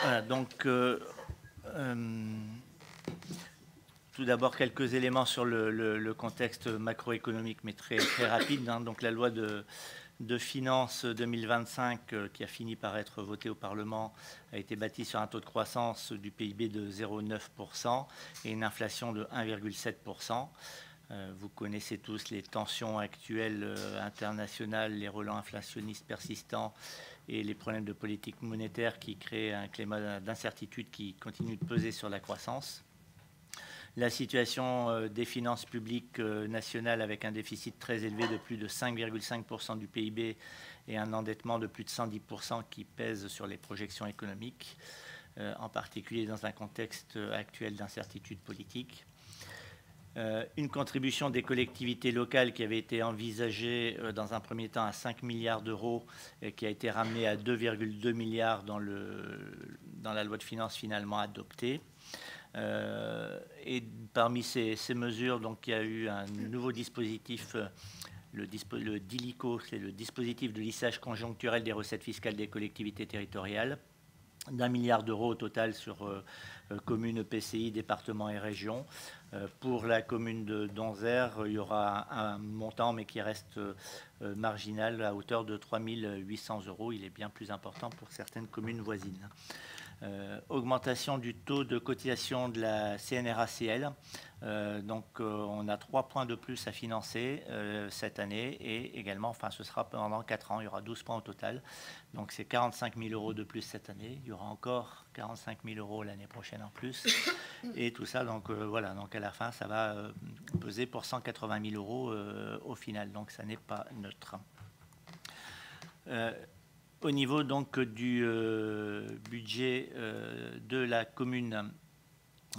Voilà, donc tout d'abord quelques éléments sur le contexte macroéconomique, mais très rapide. Hein. Donc la loi de finances 2025 qui a fini par être votée au Parlement a été bâtie sur un taux de croissance du PIB de 0,9% et une inflation de 1,7%. Vous connaissez tous les tensions actuelles internationales, les relents inflationnistes persistants et les problèmes de politique monétaire qui créent un climat d'incertitude qui continue de peser sur la croissance. La situation des finances publiques nationales avec un déficit très élevé de plus de 5,5% du PIB et un endettement de plus de 110% qui pèse sur les projections économiques, en particulier dans un contexte actuel d'incertitude politique. Une contribution des collectivités locales qui avait été envisagée dans un premier temps à 5 milliards d'euros et qui a été ramenée à 2,2 milliards dans la loi de finances finalement adoptée. Et parmi ces mesures, donc, il y a eu un nouveau dispositif, le DILICO, c'est le dispositif de lissage conjoncturel des recettes fiscales des collectivités territoriales, d'1 milliard d'euros au total sur communes, EPCI, départements et régions. Pour la commune de Donzère, il y aura un montant, mais qui reste marginal, à hauteur de 3 800 euros. Il est bien plus important pour certaines communes voisines. Augmentation du taux de cotisation de la CNRACL. Donc, on a 3 points de plus à financer cette année et également, enfin, ce sera pendant 4 ans, il y aura 12 points au total. Donc, c'est 45 000 euros de plus cette année. Il y aura encore 45 000 euros l'année prochaine en plus. Et tout ça, donc voilà, donc à la fin, ça va peser pour 180 000 euros au final. Donc, ça n'est pas neutre. Au niveau donc du budget de la commune,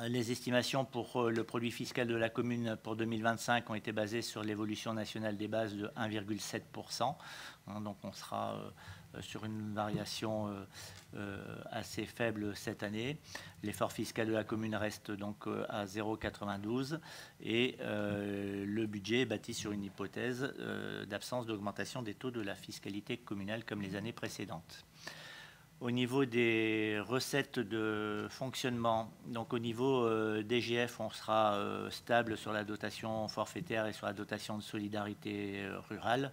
les estimations pour le produit fiscal de la commune pour 2025 ont été basées sur l'évolution nationale des bases de 1,7%. Donc on sera sur une variation assez faible cette année. L'effort fiscal de la commune reste donc à 0,92 et le budget est bâti sur une hypothèse d'absence d'augmentation des taux de la fiscalité communale comme les années précédentes. Au niveau des recettes de fonctionnement, donc au niveau DGF, on sera stable sur la dotation forfaitaire et sur la dotation de solidarité rurale.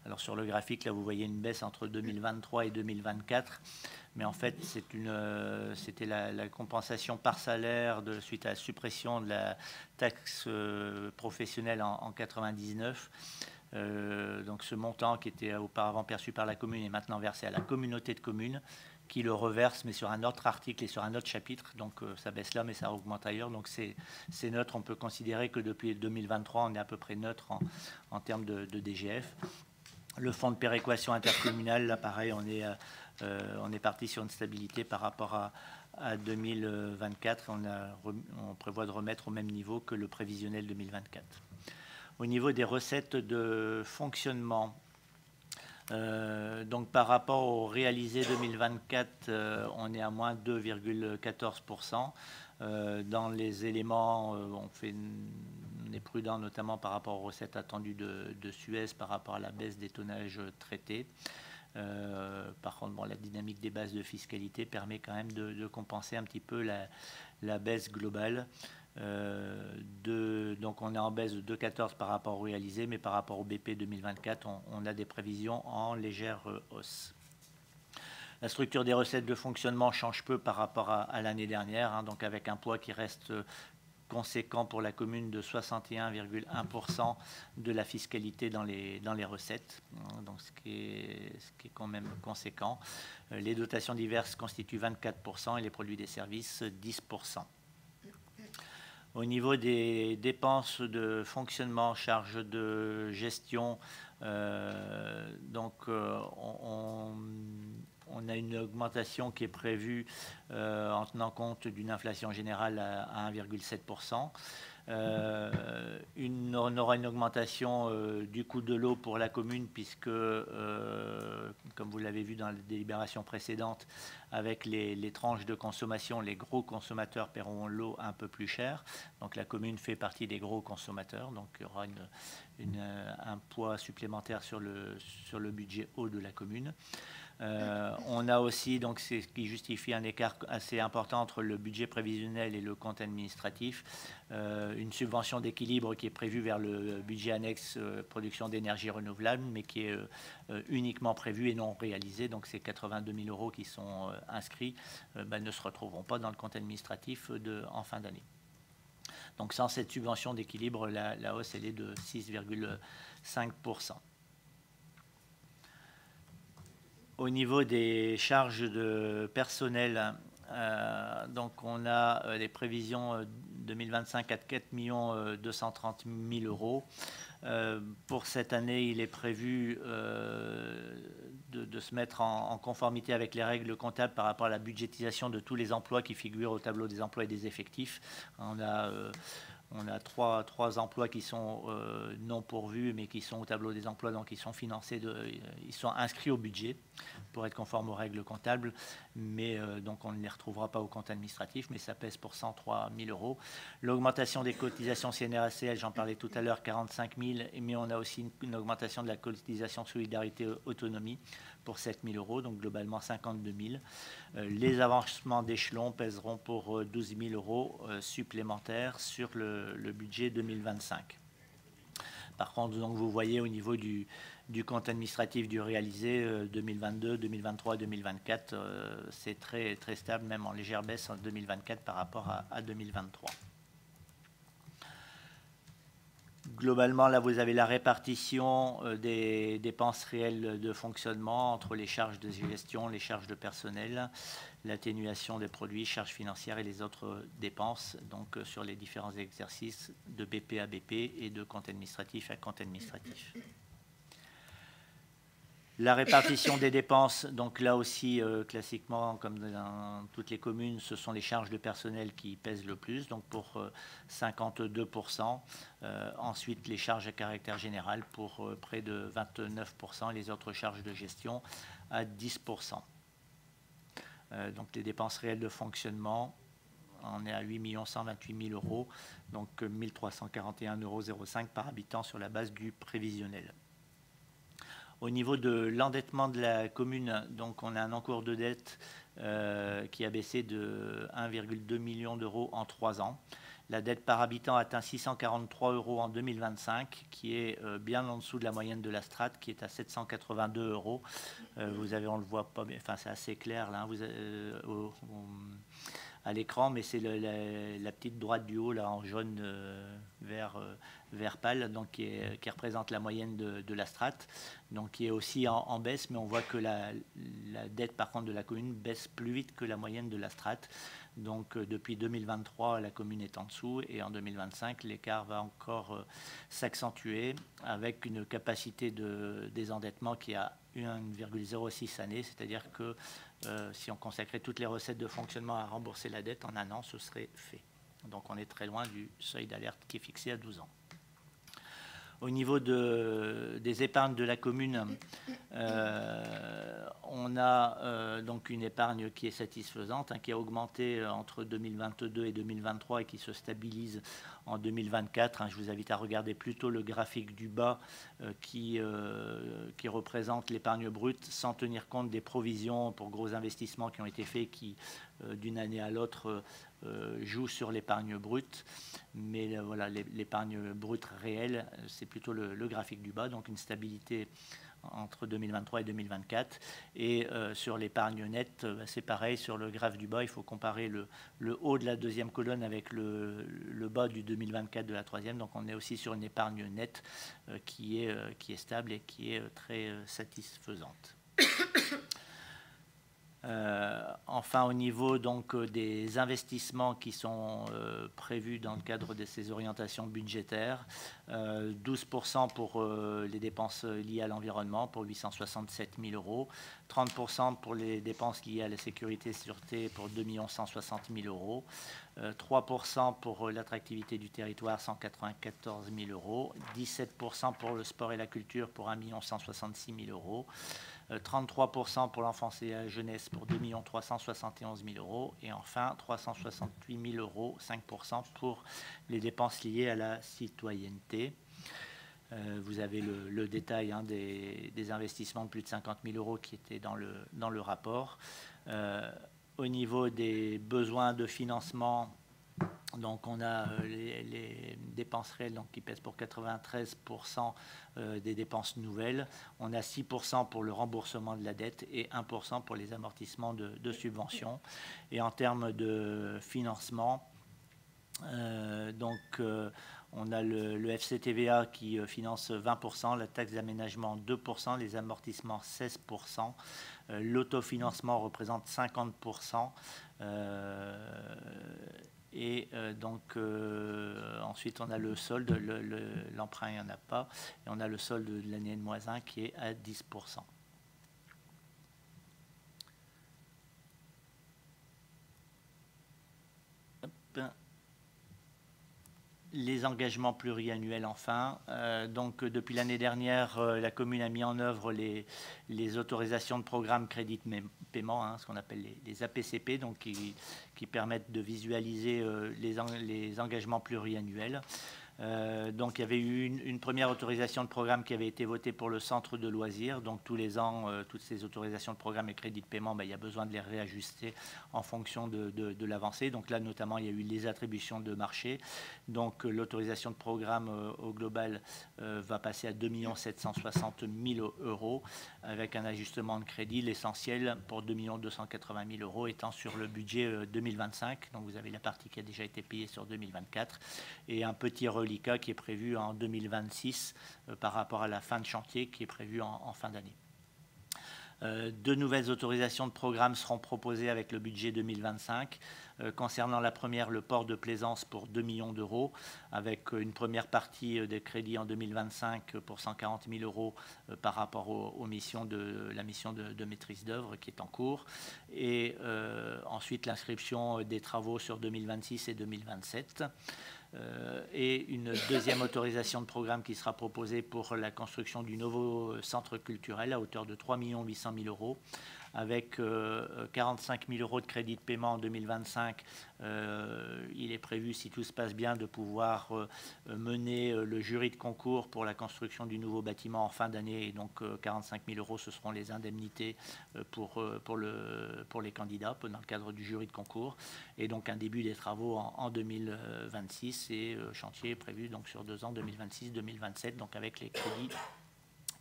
Alors sur le graphique, là, vous voyez une baisse entre 2023 et 2024. Mais en fait, c'était la compensation par salaire suite à la suppression de la taxe professionnelle en 1999. Donc ce montant qui était auparavant perçu par la commune est maintenant versé à la communauté de communes qui le reverse, mais sur un autre article et sur un autre chapitre. Donc ça baisse là, mais ça augmente ailleurs. Donc c'est neutre. On peut considérer que depuis 2023, on est à peu près neutre en termes de DGF. Le fonds de péréquation intercommunale, là pareil, on est parti sur une stabilité par rapport à 2024. On prévoit de remettre au même niveau que le prévisionnel 2024. Au niveau des recettes de fonctionnement, donc par rapport au réalisé 2024, on est à moins 2,14%. Dans les éléments, on est prudent notamment par rapport aux recettes attendues de Suez par rapport à la baisse des tonnages traités. Par contre, bon, la dynamique des bases de fiscalité permet quand même de compenser un petit peu la baisse globale. Donc on est en baisse de 2,14 par rapport au réalisé, mais par rapport au BP 2024, on a des prévisions en légère hausse. La structure des recettes de fonctionnement change peu par rapport à l'année dernière, hein, donc avec un poids qui reste conséquent pour la commune de 61,1% de la fiscalité dans les recettes, donc ce qui est quand même conséquent. Les dotations diverses constituent 24% et les produits des services 10%. Au niveau des dépenses de fonctionnement, charges de gestion, donc on a une augmentation qui est prévue en tenant compte d'une inflation générale à 1,7%. On aura une augmentation du coût de l'eau pour la commune puisque, comme vous l'avez vu dans la délibération précédente, avec les tranches de consommation, les gros consommateurs paieront l'eau un peu plus cher. Donc la commune fait partie des gros consommateurs. Donc il y aura un poids supplémentaire sur le budget eau de la commune. On a aussi, donc c'est ce qui justifie un écart assez important entre le budget prévisionnel et le compte administratif, une subvention d'équilibre qui est prévue vers le budget annexe production d'énergie renouvelable, mais qui est uniquement prévue et non réalisée. Donc ces 82 000 euros qui sont inscrits ne se retrouveront pas dans le compte administratif en fin d'année. Donc sans cette subvention d'équilibre, la hausse elle est de 6,5%. Au niveau des charges de personnel, donc on a les prévisions 2025 à 4 230 000 euros. Pour cette année, il est prévu de se mettre en conformité avec les règles comptables par rapport à la budgétisation de tous les emplois qui figurent au tableau des emplois et des effectifs. On a trois emplois qui sont non pourvus, mais qui sont au tableau des emplois, donc ils sont financés, ils sont inscrits au budget pour être conformes aux règles comptables, mais donc on ne les retrouvera pas au compte administratif, mais ça pèse pour 103 000 euros. L'augmentation des cotisations CNRACL, j'en parlais tout à l'heure, 45 000, mais on a aussi une augmentation de la cotisation solidarité autonomie pour 7 000 euros, donc globalement 52 000. Les avancements d'échelon pèseront pour 12 000 euros supplémentaires sur le budget 2025. Par contre, donc, vous voyez au niveau du compte administratif du réalisé 2022, 2023, 2024, c'est très, très stable, même en légère baisse en 2024 par rapport à 2023. Globalement, là, vous avez la répartition des dépenses réelles de fonctionnement entre les charges de gestion, les charges de personnel, l'atténuation des produits, charges financières et les autres dépenses, donc sur les différents exercices de BP à BP et de compte administratif à compte administratif. La répartition des dépenses, donc là aussi, classiquement, comme dans toutes les communes, ce sont les charges de personnel qui pèsent le plus, donc pour 52%. Ensuite, les charges à caractère général pour près de 29%, les autres charges de gestion à 10%. Donc les dépenses réelles de fonctionnement, on est à 8 128 000 euros, donc 1 341,05 euros par habitant sur la base du prévisionnel. Au niveau de l'endettement de la commune, donc on a un encours de dette qui a baissé de 1,2 million d'euros en 3 ans. La dette par habitant atteint 643 euros en 2025, qui est bien en dessous de la moyenne de la strate, qui est à 782 euros. Vous avez, on le voit pas, enfin c'est assez clair là, à l'écran, mais c'est la petite droite du haut là en jaune vert pâle, donc qui représente la moyenne de la strate, donc qui est aussi en baisse, mais on voit que la dette par contre de la commune baisse plus vite que la moyenne de la strate. Donc depuis 2023, la commune est en dessous et en 2025, l'écart va encore s'accentuer avec une capacité de désendettement qui a 1,06 années, c'est-à-dire que si on consacrait toutes les recettes de fonctionnement à rembourser la dette en un an, ce serait fait. Donc on est très loin du seuil d'alerte qui est fixé à 12 ans. Au niveau des épargnes de la commune, on a donc une épargne qui est satisfaisante, qui a augmenté entre 2022 et 2023 et qui se stabilise en 2024. Je vous invite à regarder plutôt le graphique du bas qui représente l'épargne brute sans tenir compte des provisions pour gros investissements qui ont été faits qui, d'une année à l'autre, jouent sur l'épargne brute. Mais voilà, l'épargne brute réelle, c'est plutôt le graphique du bas, donc une stabilité entre 2023 et 2024. Et sur l'épargne nette, c'est pareil, sur le graphe du bas, il faut comparer le haut de la deuxième colonne avec le bas du 2024 de la troisième. Donc on est aussi sur une épargne nette qui est stable et qui est très satisfaisante. Enfin, au niveau donc des investissements qui sont prévus dans le cadre de ces orientations budgétaires, 12% pour les dépenses liées à l'environnement pour 867 000 euros, 30% pour les dépenses liées à la sécurité et sûreté pour 2 160 000 euros, 3% pour l'attractivité du territoire, 194 000 euros, 17% pour le sport et la culture pour 1 166 000 euros, 33% pour l'enfance et la jeunesse pour 2 371 000 euros et enfin 368 000 euros, 5% pour les dépenses liées à la citoyenneté. Vous avez le détail des investissements de plus de 50 000 euros qui étaient dans le rapport. Au niveau des besoins de financement, donc on a les dépenses réelles donc, qui pèsent pour 93% des dépenses nouvelles. On a 6% pour le remboursement de la dette et 1% pour les amortissements de subventions. Et en termes de financement, on a le FCTVA qui finance 20%, la taxe d'aménagement 2%, les amortissements 16%, l'autofinancement représente 50%. Ensuite, on a le solde, l'emprunt, il n'y en a pas, et on a le solde de l'année N-1 qui est à 10%. Les engagements pluriannuels, enfin. Donc, depuis l'année dernière, la commune a mis en œuvre les autorisations de programme crédit de paiement, ce qu'on appelle les APCP, donc qui permettent de visualiser les engagements pluriannuels. Donc il y avait eu une première autorisation de programme qui avait été votée pour le centre de loisirs. Donc tous les ans, toutes ces autorisations de programme et crédits de paiement, il y a besoin de les réajuster en fonction de l'avancée. Donc là, notamment, il y a eu les attributions de marché. Donc l'autorisation de programme au global va passer à 2 760 000 euros avec un ajustement de crédit. L'essentiel pour 2 280 000 euros étant sur le budget 2025. Donc vous avez la partie qui a déjà été payée sur 2024 et un petit reliquat qui est prévu en 2026 par rapport à la fin de chantier qui est prévue en fin d'année. Deux nouvelles autorisations de programme seront proposées avec le budget 2025. Concernant la première, le port de plaisance pour 2 millions d'euros, avec une première partie des crédits en 2025 pour 140 000 euros par rapport aux missions la mission de maîtrise d'œuvre qui est en cours. Et ensuite, l'inscription des travaux sur 2026 et 2027. et une deuxième autorisation de programme qui sera proposée pour la construction du nouveau centre culturel à hauteur de 3 800 000 euros, avec 45 000 euros de crédit de paiement en 2025. Il est prévu, si tout se passe bien, de pouvoir mener le jury de concours pour la construction du nouveau bâtiment en fin d'année. Et donc 45 000 euros, ce seront les indemnités pour les candidats dans le cadre du jury de concours. Et donc un début des travaux en 2026 et chantier prévu donc sur 2 ans, 2026-2027, donc avec les crédits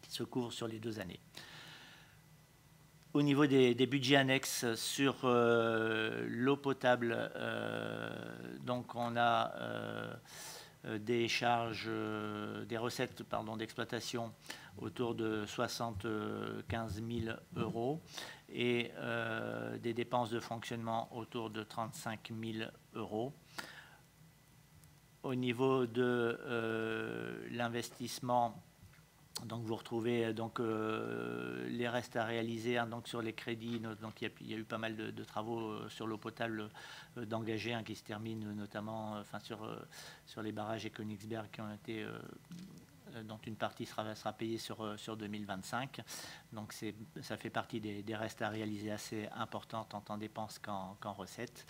qui se couvrent sur les 2 années. Au niveau des budgets annexes sur l'eau potable, donc on a des charges, des recettes d'exploitation autour de 75 000 euros et des dépenses de fonctionnement autour de 35 000 euros. Au niveau de l'investissement, donc vous retrouvez les restes à réaliser donc sur les crédits. Donc il y a eu pas mal de travaux sur l'eau potable d'engagés qui se terminent notamment sur les barrages et Königsberg qui ont été dont une partie sera payée sur 2025. Donc ça fait partie des restes à réaliser assez importants tant en dépenses qu'en recettes.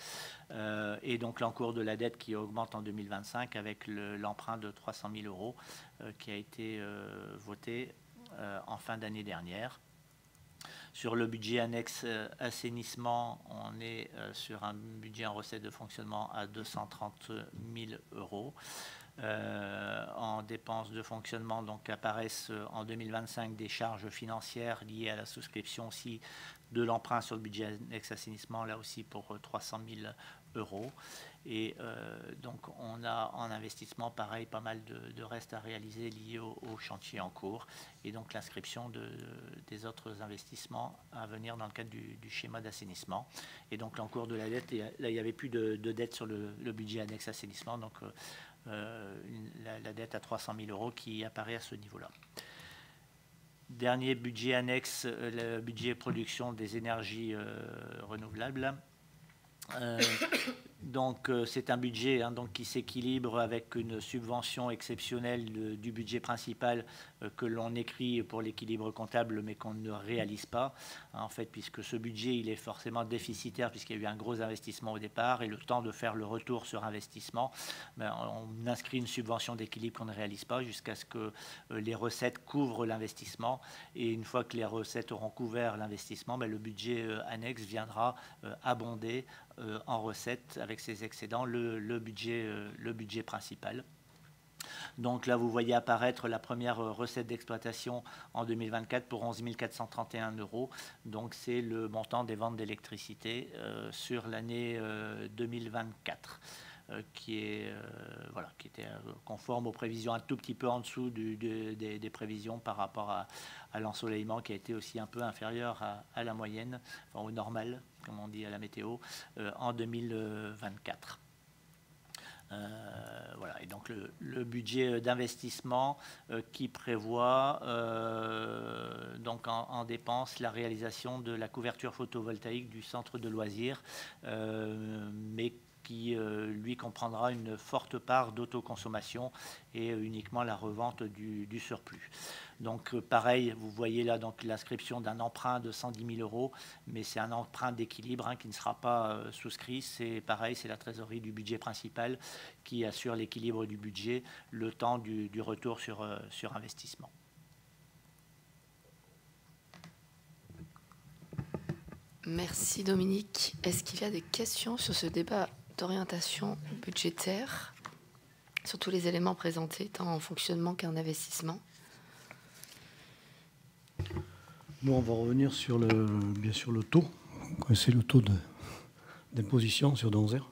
Et donc l'encours de la dette qui augmente en 2025 avec l'emprunt de 300 000 euros qui a été voté en fin d'année dernière. Sur le budget annexe assainissement, on est sur un budget en recettes de fonctionnement à 230 000 euros. En dépenses de fonctionnement, donc apparaissent en 2025 des charges financières liées à la souscription aussi de l'emprunt sur le budget annexe assainissement, là aussi pour 300 000 euros. Et donc on a en investissement, pareil, pas mal de restes à réaliser liés au chantier en cours, et donc l'inscription des autres investissements à venir dans le cadre du schéma d'assainissement. Et donc l'encours de la dette, là il n'y avait plus de dette sur le budget annexe assainissement, donc la dette à 300 000 euros qui apparaît à ce niveau-là. Dernier budget annexe, le budget production des énergies renouvelables. Donc c'est un budget donc, qui s'équilibre avec une subvention exceptionnelle du budget principal que l'on écrit pour l'équilibre comptable mais qu'on ne réalise pas, en fait, puisque ce budget il est forcément déficitaire puisqu'il y a eu un gros investissement au départ et le temps de faire le retour sur investissement, on inscrit une subvention d'équilibre qu'on ne réalise pas jusqu'à ce que les recettes couvrent l'investissement, et une fois que les recettes auront couvert l'investissement, le budget annexe viendra abonder en recettes avec ses excédents le budget principal. Donc là, vous voyez apparaître la première recette d'exploitation en 2024 pour 11 431 euros. Donc c'est le montant des ventes d'électricité sur l'année 2024. Qui était conforme aux prévisions, un tout petit peu en dessous des prévisions par rapport à l'ensoleillement qui a été aussi un peu inférieur à la moyenne, enfin au normal, comme on dit à la météo, en 2024. Et donc le budget d'investissement qui prévoit donc en dépenses la réalisation de la couverture photovoltaïque du centre de loisirs, mais qui, lui, comprendra une forte part d'autoconsommation et uniquement la revente du surplus. Donc, pareil, vous voyez là donc l'inscription d'un emprunt de 110 000 euros, mais c'est un emprunt d'équilibre qui ne sera pas souscrit. C'est pareil, c'est la trésorerie du budget principal qui assure l'équilibre du budget le temps du retour sur investissement. Merci Dominique. Est-ce qu'il y a des questions sur ce débat d'orientation budgétaire, sur tous les éléments présentés, tant en fonctionnement qu'en investissement? Nous, on va revenir sur bien sûr le taux. C'est le taux d'imposition sur Donzère.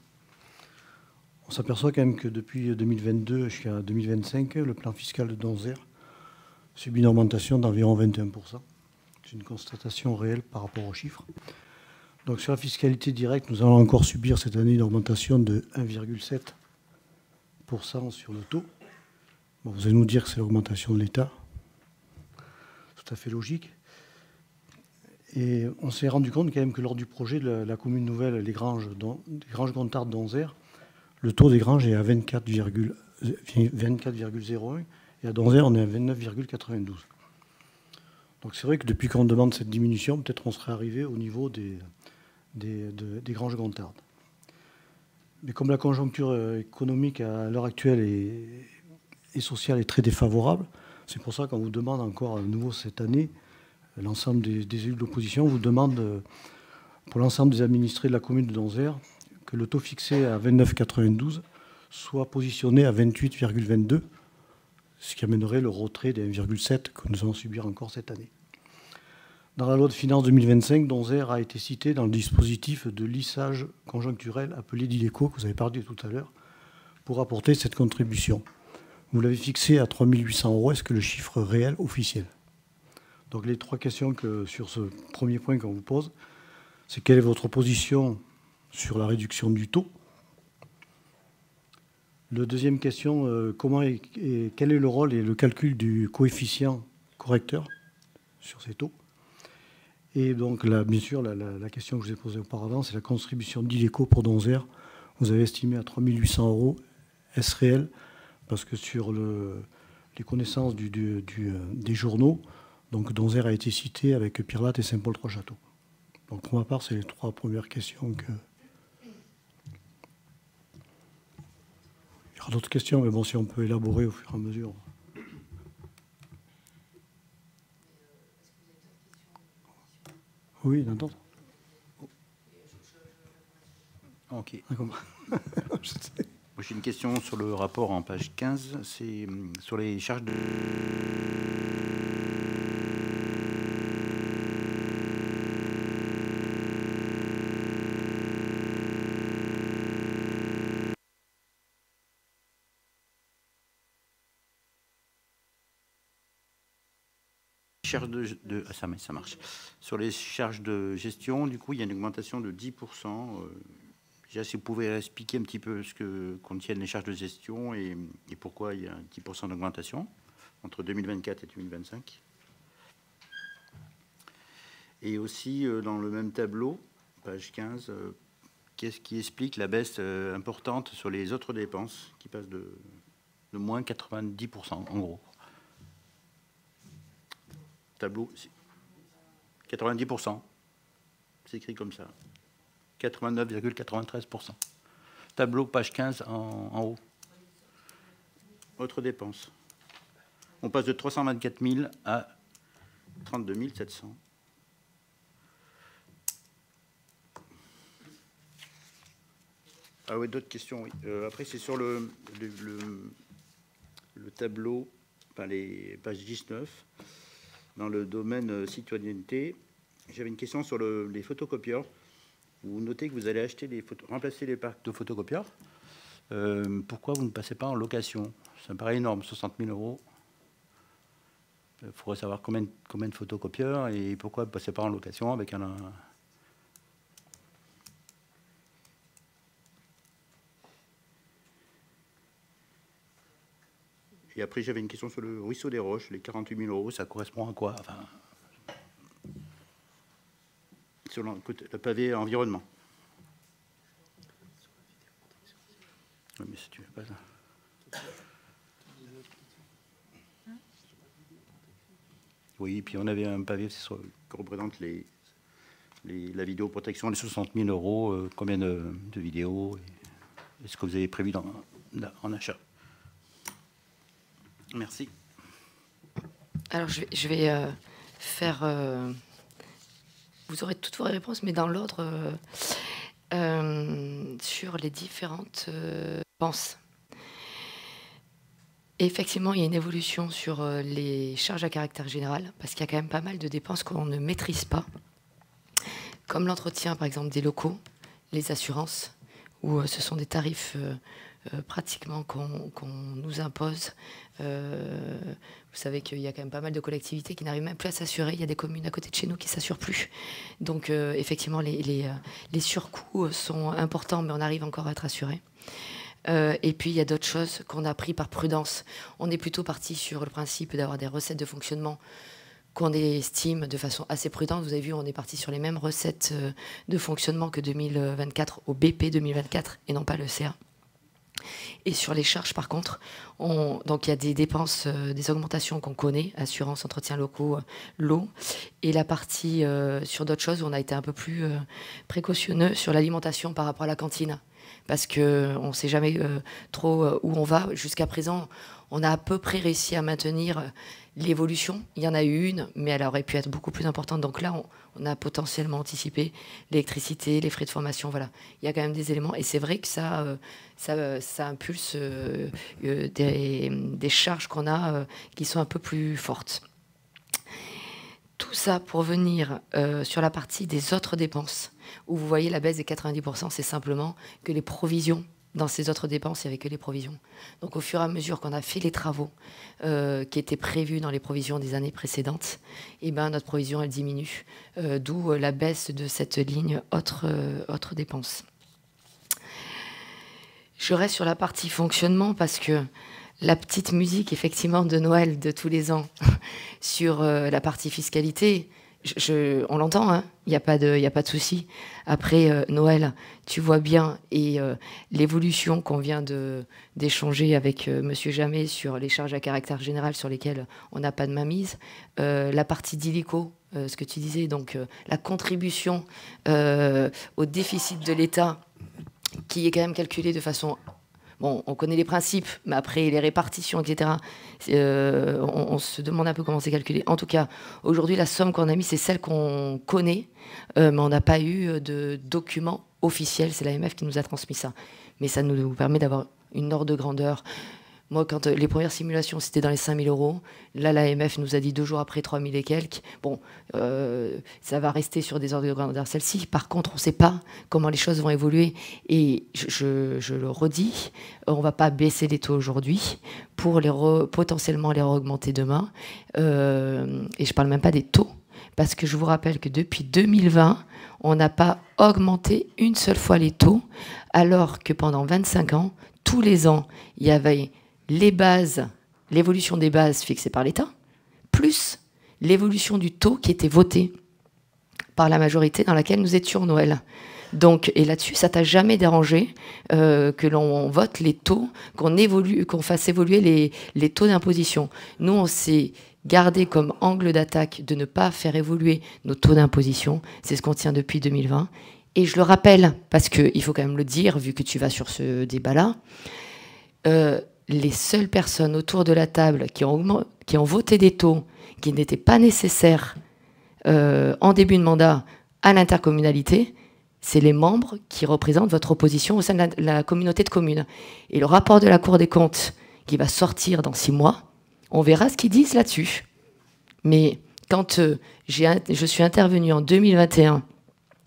On s'aperçoit quand même que depuis 2022 jusqu'à 2025, le plan fiscal de Donzère subit une augmentation d'environ 21%. C'est une constatation réelle par rapport aux chiffres. Donc sur la fiscalité directe, nous allons encore subir cette année une augmentation de 1,7% sur le taux. Bon, vous allez nous dire que c'est l'augmentation de l'État. Tout à fait logique. Et on s'est rendu compte quand même que lors du projet de la commune nouvelle, les Granges Gontard d'Onzère, le taux des granges est à 24,01 et à Donzère, on est à 29,92. Donc c'est vrai que depuis qu'on demande cette diminution, peut-être on serait arrivé au niveau des granges Gontard. Mais comme la conjoncture économique à l'heure actuelle et sociale est très défavorable, c'est pour ça qu'on vous demande encore à nouveau cette année, l'ensemble des élus de l'opposition vous demande, pour l'ensemble des administrés de la commune de Donzère, que le taux fixé à 29,92 soit positionné à 28,22, ce qui amènerait le retrait des 1,7 que nous allons subir encore cette année. Dans la loi de finances 2025, Donzère a été cité dans le dispositif de lissage conjoncturel appelé d'IDECO, que vous avez parlé tout à l'heure, pour apporter cette contribution. Vous l'avez fixé à 3 800 €. Est-ce que le chiffre réel officiel? Donc les trois questions que, sur ce premier point qu'on vous pose, c'est quelle est votre position sur la réduction du taux? La deuxième question, quel est le rôle et le calcul du coefficient correcteur sur ces taux? Et donc, bien sûr, la question que je vous ai posée auparavant, c'est la contribution d'IDECO pour Donzère. Vous avez estimé à 3 800 €. Est-ce réel? Parce que sur les connaissances des journaux, donc Donzère a été cité avec Pirellat et Saint-Paul-Trois-Châteaux. Donc, pour ma part, c'est les trois premières questions que... Il y aura d'autres questions, mais bon, si on peut élaborer au fur et à mesure. Oui, d'accord. Ok. J'ai une question sur le rapport en page 15. C'est sur les charges de... ça marche. Sur les charges de gestion, du coup, il y a une augmentation de 10%. Déjà, si vous pouvez expliquer un petit peu ce que contiennent les charges de gestion et pourquoi il y a 10% d'augmentation entre 2024 et 2025. Et aussi, dans le même tableau, page 15, qu'est-ce qui explique la baisse importante sur les autres dépenses qui passent de moins 90%, en gros. Tableau, 90%. C'est écrit comme ça. 89,93%. Tableau, page 15, en haut. Autres dépenses. On passe de 324 000 à 32 700. Ah oui, d'autres questions, oui. Après, c'est sur le tableau, enfin les pages 19. Dans le domaine citoyenneté, j'avais une question sur les photocopieurs. Vous notez que vous allez acheter remplacer les parcs de photocopieurs. Pourquoi vous ne passez pas en location? Ça me paraît énorme, 60 000 €. Il faudrait savoir combien de photocopieurs et pourquoi vous ne passez pas en location avec un... Et après, j'avais une question sur le ruisseau des Roches, les 48 000 €, ça correspond à quoi? Enfin, sur le pavé environnement. Oui, mais si tu veux pas ça. Oui, puis on avait un pavé qui représente la vidéoprotection, les 60 000 €, combien de vidéos, est-ce que vous avez prévu en achat? Merci. Alors, je vais faire... vous aurez toutes vos réponses, mais dans l'ordre sur les différentes dépenses. Effectivement, il y a une évolution sur les charges à caractère général, parce qu'il y a quand même pas mal de dépenses qu'on ne maîtrise pas, comme l'entretien, par exemple, des locaux, les assurances, où ce sont des tarifs... pratiquement qu'on nous impose. Vous savez qu'il y a quand même pas mal de collectivités qui n'arrivent même plus à s'assurer. Il y a des communes à côté de chez nous qui ne s'assurent plus. Donc, effectivement, les surcoûts sont importants, mais on arrive encore à être assuré. Et puis, il y a d'autres choses qu'on a pris par prudence. On est plutôt parti sur le principe d'avoir des recettes de fonctionnement qu'on estime de façon assez prudente. Vous avez vu, on est parti sur les mêmes recettes de fonctionnement que 2024 au BP 2024 et non pas le CA. Et sur les charges, par contre, donc il y a des dépenses, des augmentations qu'on connaît, assurance, entretien locaux, l'eau, et la partie sur d'autres choses où on a été un peu plus précautionneux sur l'alimentation par rapport à la cantine, parce qu'on ne sait jamais trop où on va. Jusqu'à présent, on a à peu près réussi à maintenir l'évolution. Il y en a eu une, mais elle aurait pu être beaucoup plus importante. Donc là, on a potentiellement anticipé l'électricité, les frais de formation. Voilà, il y a quand même des éléments. Et c'est vrai que ça impulse des charges qu'on a qui sont un peu plus fortes. Tout ça pour venir sur la partie des autres dépenses, où vous voyez la baisse des 90%, c'est simplement que les provisions, dans ces autres dépenses, il n'y avait que les provisions. Donc au fur et à mesure qu'on a fait les travaux qui étaient prévus dans les provisions des années précédentes, et ben, notre provision, elle diminue, d'où la baisse de cette ligne autres dépenses. Je reste sur la partie fonctionnement parce que la petite musique, effectivement, de Noël de tous les ans sur la partie fiscalité, on l'entend, hein, il n'y a pas de souci. Après Noël, tu vois bien, et l'évolution qu'on vient d'échanger avec Monsieur Jamet sur les charges à caractère général sur lesquelles on n'a pas de mainmise, la partie d'illico, ce que tu disais, donc la contribution au déficit de l'État, qui est quand même calculée de façon... Bon, on connaît les principes, mais après les répartitions, etc., on se demande un peu comment c'est calculé. En tout cas, aujourd'hui, la somme qu'on a mise, c'est celle qu'on connaît, mais on n'a pas eu de document officiel. C'est l'AMF qui nous a transmis ça. Mais ça nous permet d'avoir une ordre de grandeur. Moi, quand les premières simulations, c'était dans les 5 000 euros. Là, l'AMF nous a dit 2 jours après 3 000 et quelques. Bon, ça va rester sur des ordres de grandeur celle-ci. Par contre, on ne sait pas comment les choses vont évoluer. Et je le redis, on ne va pas baisser les taux aujourd'hui pour potentiellement les augmenter demain. Et je ne parle même pas des taux. Parce que je vous rappelle que depuis 2020, on n'a pas augmenté une seule fois les taux, alors que pendant 25 ans, tous les ans, il y avait les bases, l'évolution des bases fixées par l'État, plus l'évolution du taux qui était voté par la majorité dans laquelle nous étions Noël. Donc, et là-dessus, ça t'a jamais dérangé que l'on vote les taux, qu'on fasse évoluer les taux d'imposition. Nous, on s'est gardé comme angle d'attaque de ne pas faire évoluer nos taux d'imposition. C'est ce qu'on tient depuis 2020. Et je le rappelle, parce qu'il faut quand même le dire, vu que tu vas sur ce débat-là, les seules personnes autour de la table qui ont voté des taux qui n'étaient pas nécessaires en début de mandat à l'intercommunalité, c'est les membres qui représentent votre opposition au sein de la communauté de communes. Et le rapport de la Cour des comptes qui va sortir dans 6 mois, on verra ce qu'ils disent là-dessus. Mais quand je suis intervenue en 2021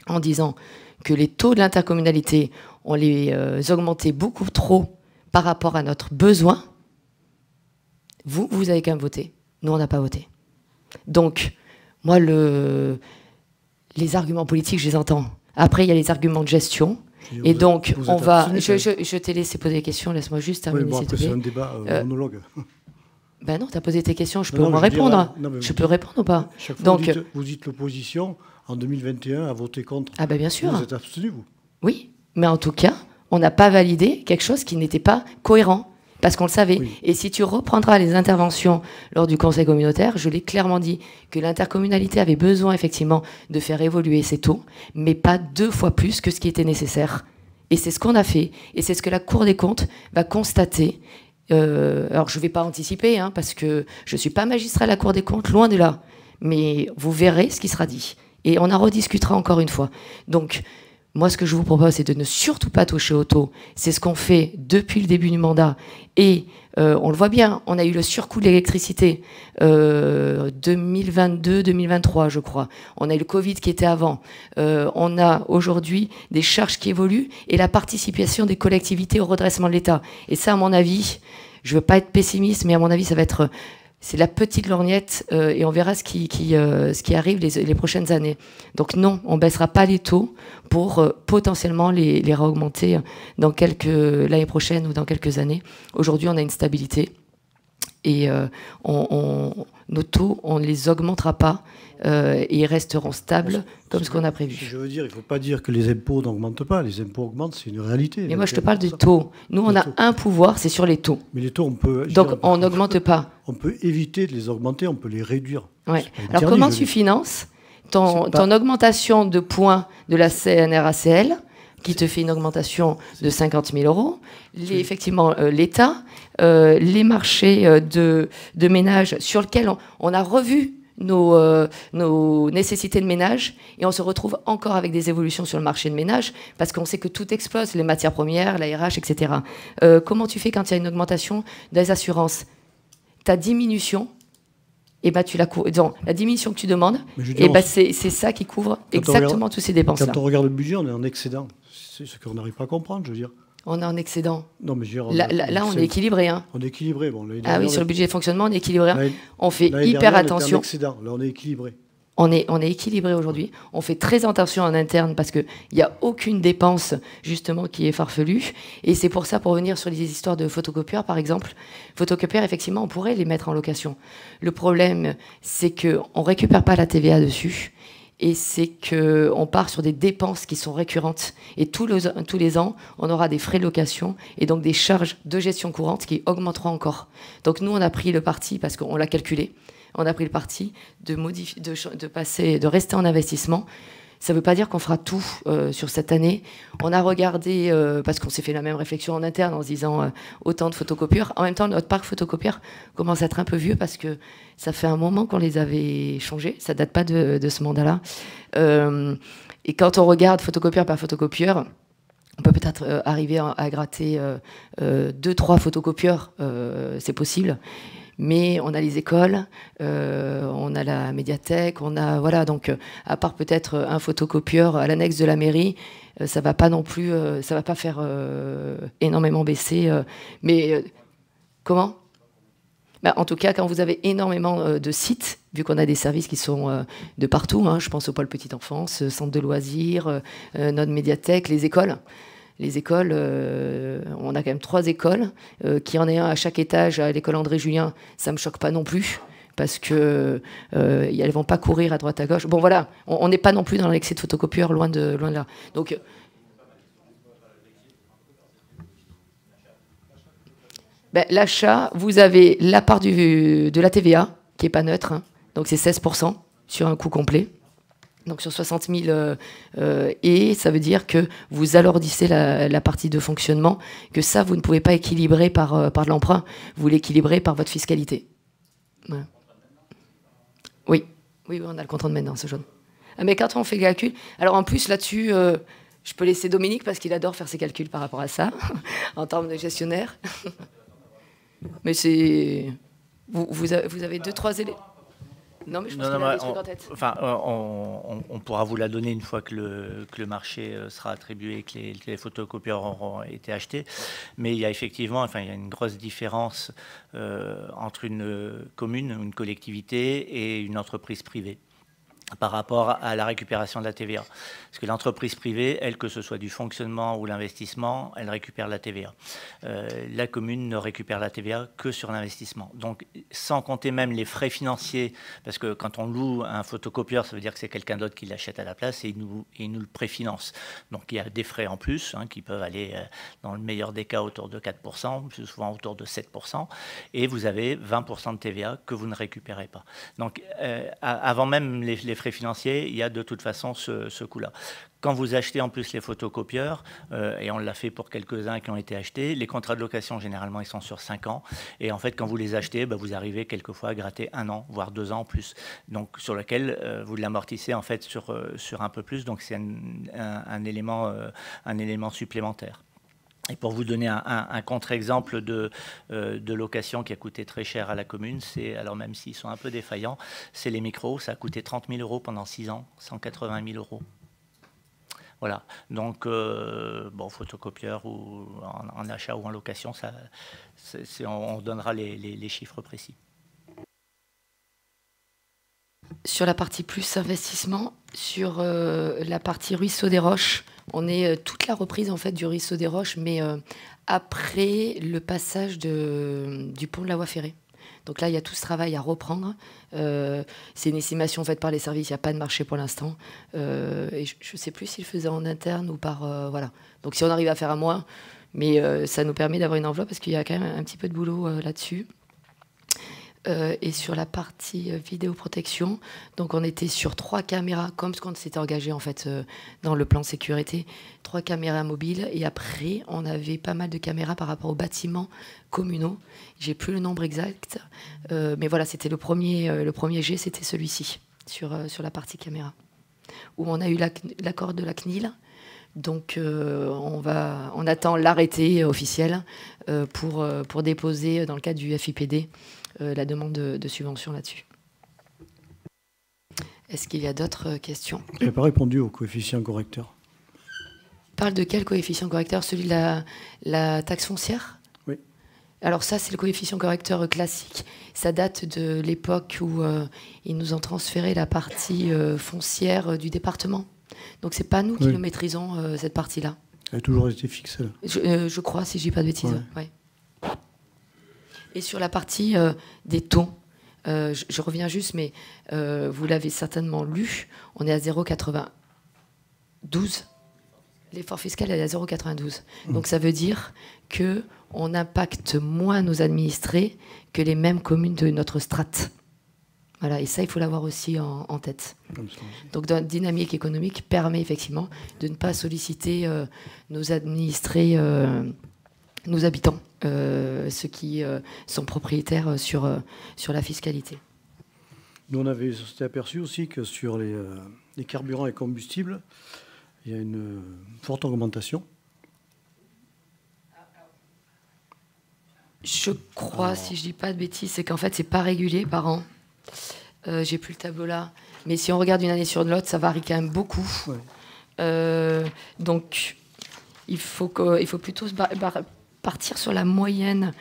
en disant que les taux de l'intercommunalité, on les augmentait beaucoup trop par rapport à notre besoin, vous avez quand même voté. Nous, on n'a pas voté. Donc, moi, les arguments politiques, je les entends. Après, il y a les arguments de gestion. Et donc, on va... Je t'ai laissé poser des questions, laisse-moi juste terminer, oui, bon, s'il te plaît. C'est un débat monologue. Ben non, tu as posé tes questions, je peux répondre. Je peux répondre ou pas? Chaque fois, donc, vous dites l'opposition, en 2021, a voté contre. Ah ben bien sûr. Vous êtes abstenu, vous? Oui, mais en tout cas, on n'a pas validé quelque chose qui n'était pas cohérent, parce qu'on le savait. Oui. Et si tu reprendras les interventions lors du Conseil communautaire, je l'ai clairement dit, que l'intercommunalité avait besoin effectivement de faire évoluer ses taux, mais pas 2 fois plus que ce qui était nécessaire. Et c'est ce qu'on a fait, et c'est ce que la Cour des comptes va constater. Alors je ne vais pas anticiper, hein, parce que je ne suis pas magistrat à la Cour des comptes, loin de là. Mais vous verrez ce qui sera dit. Et on en rediscutera encore une fois. Donc, moi, ce que je vous propose, c'est de ne surtout pas toucher au taux. C'est ce qu'on fait depuis le début du mandat. Et on le voit bien, on a eu le surcoût de l'électricité 2022-2023, je crois. On a eu le Covid qui était avant. On a aujourd'hui des charges qui évoluent et la participation des collectivités au redressement de l'État. Et ça, à mon avis, je ne veux pas être pessimiste, mais à mon avis, ça va être... C'est la petite lorgnette et on verra ce qui arrive les prochaines années. Donc non, on ne baissera pas les taux pour potentiellement les réaugmenter l'année prochaine ou dans quelques années. Aujourd'hui, on a une stabilité Et nos taux, on ne les augmentera pas. Et ils resteront stables comme ce qu'on a prévu. Je veux dire, il ne faut pas dire que les impôts n'augmentent pas. Les impôts augmentent, c'est une réalité. Mais moi, je te parle de taux. Nous, on a un pouvoir, c'est sur les taux. Mais les taux, on peut... Donc, on n'augmente pas. On peut éviter de les augmenter, on peut les réduire. Ouais. Alors, comment tu finances ton augmentation de points de la CNRACL, qui te fait une augmentation de 50 000 euros, effectivement, l'État, les marchés de ménage sur lesquels on a revu nos nécessités de ménage, et on se retrouve encore avec des évolutions sur le marché de ménage parce qu'on sait que tout explose, les matières premières, l'ARH, etc. Comment tu fais quand il y a une augmentation des assurances? Ta diminution, tu la diminution que tu demandes, c'est ça qui couvre exactement toutes ces dépenses-là. Quand on regarde le budget, on est en excédent. C'est ce qu'on n'arrive pas à comprendre, je veux dire. On est en excédent. Non, mais là, on est équilibré. Hein. On est équilibré. Bon, oui, sur le budget de fonctionnement, on est équilibré. On fait hyper attention. Là, on est équilibré. On est équilibré aujourd'hui. On fait très attention en interne parce qu'il n'y a aucune dépense, justement, qui est farfelue. Et c'est pour ça, pour revenir sur les histoires de photocopieurs, par exemple, photocopieurs, effectivement, on pourrait les mettre en location. Le problème, c'est qu'on ne récupère pas la TVA dessus. Et c'est qu'on part sur des dépenses qui sont récurrentes. Et tous les ans, on aura des frais de location et donc des charges de gestion courante qui augmenteront encore. Donc nous, on a pris le parti, parce qu'on l'a calculé, on a pris le parti de rester en investissement. Ça ne veut pas dire qu'on fera tout sur cette année. On a regardé, parce qu'on s'est fait la même réflexion en interne en se disant autant de photocopieurs. En même temps, notre parc photocopieur commence à être un peu vieux parce que ça fait un moment qu'on les avait changés. Ça ne date pas de ce mandat-là. Et quand on regarde photocopieur par photocopieur, on peut peut-être arriver à gratter 2-3 photocopieurs. C'est possible. Mais on a les écoles, on a la médiathèque, donc à part peut-être un photocopieur à l'annexe de la mairie, ça va pas non plus, ça va pas faire énormément baisser. Comment ? En tout cas, quand vous avez énormément de sites, vu qu'on a des services qui sont de partout, je pense au pôle petite enfance, centre de loisirs, notre médiathèque, les écoles. Les écoles, on a quand même 3 écoles, qu'il y en ait un à chaque étage. À l'école André-Julien, ça ne me choque pas non plus, parce qu'elles ne vont pas courir à droite à gauche. Bon, voilà, on n'est pas non plus dans l'excès de photocopieurs, loin de là. Donc, l'achat, vous avez la part de la TVA, qui n'est pas neutre, donc c'est 16% sur un coût complet. Donc sur 60 000, et ça veut dire que vous alourdissez la partie de fonctionnement, que ça, vous ne pouvez pas équilibrer par l'emprunt, vous l'équilibrez par votre fiscalité. Voilà. Oui, on a le contrat de maintenance jaune. Mais quand on fait le calcul, alors en plus là-dessus, je peux laisser Dominique parce qu'il adore faire ses calculs par rapport à ça, en termes de gestionnaire. Mais c'est... Vous avez 2-3 éléments. Non, mais je pense qu'il a des trucs en tête. Enfin, on pourra vous la donner une fois que le marché sera attribué et que les photocopieurs auront été achetés. Mais il y a effectivement, il y a une grosse différence entre une commune, une collectivité et une entreprise privée par rapport à la récupération de la TVA. Parce que l'entreprise privée, elle, que ce soit du fonctionnement ou l'investissement, elle récupère la TVA. La commune ne récupère la TVA que sur l'investissement. Donc, sans compter même les frais financiers, parce que quand on loue un photocopieur, ça veut dire que c'est quelqu'un d'autre qui l'achète à la place et il nous le préfinance. Donc, il y a des frais en plus qui peuvent aller, dans le meilleur des cas, autour de 4%, plus souvent autour de 7%. Et vous avez 20% de TVA que vous ne récupérez pas. Donc, avant même les frais financiers, il y a de toute façon ce coût-là. Quand vous achetez en plus les photocopieurs, et on l'a fait pour quelques-uns qui ont été achetés, les contrats de location, généralement, ils sont sur 5 ans. Et en fait, quand vous les achetez, vous arrivez quelquefois à gratter 1 an, voire 2 ans en plus. Donc, sur lequel vous l'amortissez en fait sur un peu plus. Donc, c'est un élément supplémentaire. Et pour vous donner un contre-exemple de location qui a coûté très cher à la commune, alors même s'ils sont un peu défaillants, c'est les micros. Ça a coûté 30 000 euros pendant 6 ans, 180 000 euros. Voilà. Donc, photocopieur ou en achat ou en location, on donnera les chiffres précis. Sur la partie plus investissement, sur la partie Ruisseau des Roches, on est toute la reprise en fait du Ruisseau des Roches, mais après le passage du pont de la voie ferrée. Donc là, il y a tout ce travail à reprendre. C'est une estimation faite par les services, il n'y a pas de marché pour l'instant. Et je ne sais plus s'ils faisaient en interne ou par... voilà. Donc si on arrive à faire à moins, mais ça nous permet d'avoir une enveloppe parce qu'il y a quand même un petit peu de boulot là-dessus. Et sur la partie vidéoprotection, donc on était sur 3 caméras, comme ce qu'on s'était engagé en fait dans le plan sécurité, 3 caméras mobiles, et après on avait pas mal de caméras par rapport aux bâtiments communaux. J'ai plus le nombre exact, mais voilà, c'était le premier jet, c'était celui-ci sur la partie caméra, où on a eu l'accord de la CNIL. Donc on attend l'arrêté officiel pour déposer dans le cadre du FIPD la demande de subvention là-dessus. Est-ce qu'il y a d'autres questions? Je n'ai pas répondu au coefficient correcteur. Tu parles de quel coefficient correcteur? Celui de la taxe foncière? Oui. Alors ça, c'est le coefficient correcteur classique. Ça date de l'époque où ils nous ont transféré la partie foncière du département. Donc c'est pas nous qui le maîtrisons, cette partie-là. Elle a toujours été fixée. Je crois, si je dis pas de bêtises. Ouais. Et sur la partie des taux, je reviens juste, mais vous l'avez certainement lu, on est à 0,92. L'effort fiscal est à 0,92. Donc ça veut dire qu'on impacte moins nos administrés que les mêmes communes de notre strate. Voilà, et ça, il faut l'avoir aussi en tête. Donc, notre dynamique économique permet effectivement de ne pas solliciter nos administrés, nos habitants, ceux qui sont propriétaires sur la fiscalité. Nous, on s'était aperçu aussi que sur les carburants et combustibles, il y a une forte augmentation. Je crois, si je ne dis pas de bêtises, c'est qu'en fait, c'est pas régulier par an. J'ai plus le tableau là, mais si on regarde une année sur l'autre, ça varie quand même beaucoup. Ouais. Donc, il faut plutôt partir sur la moyenne,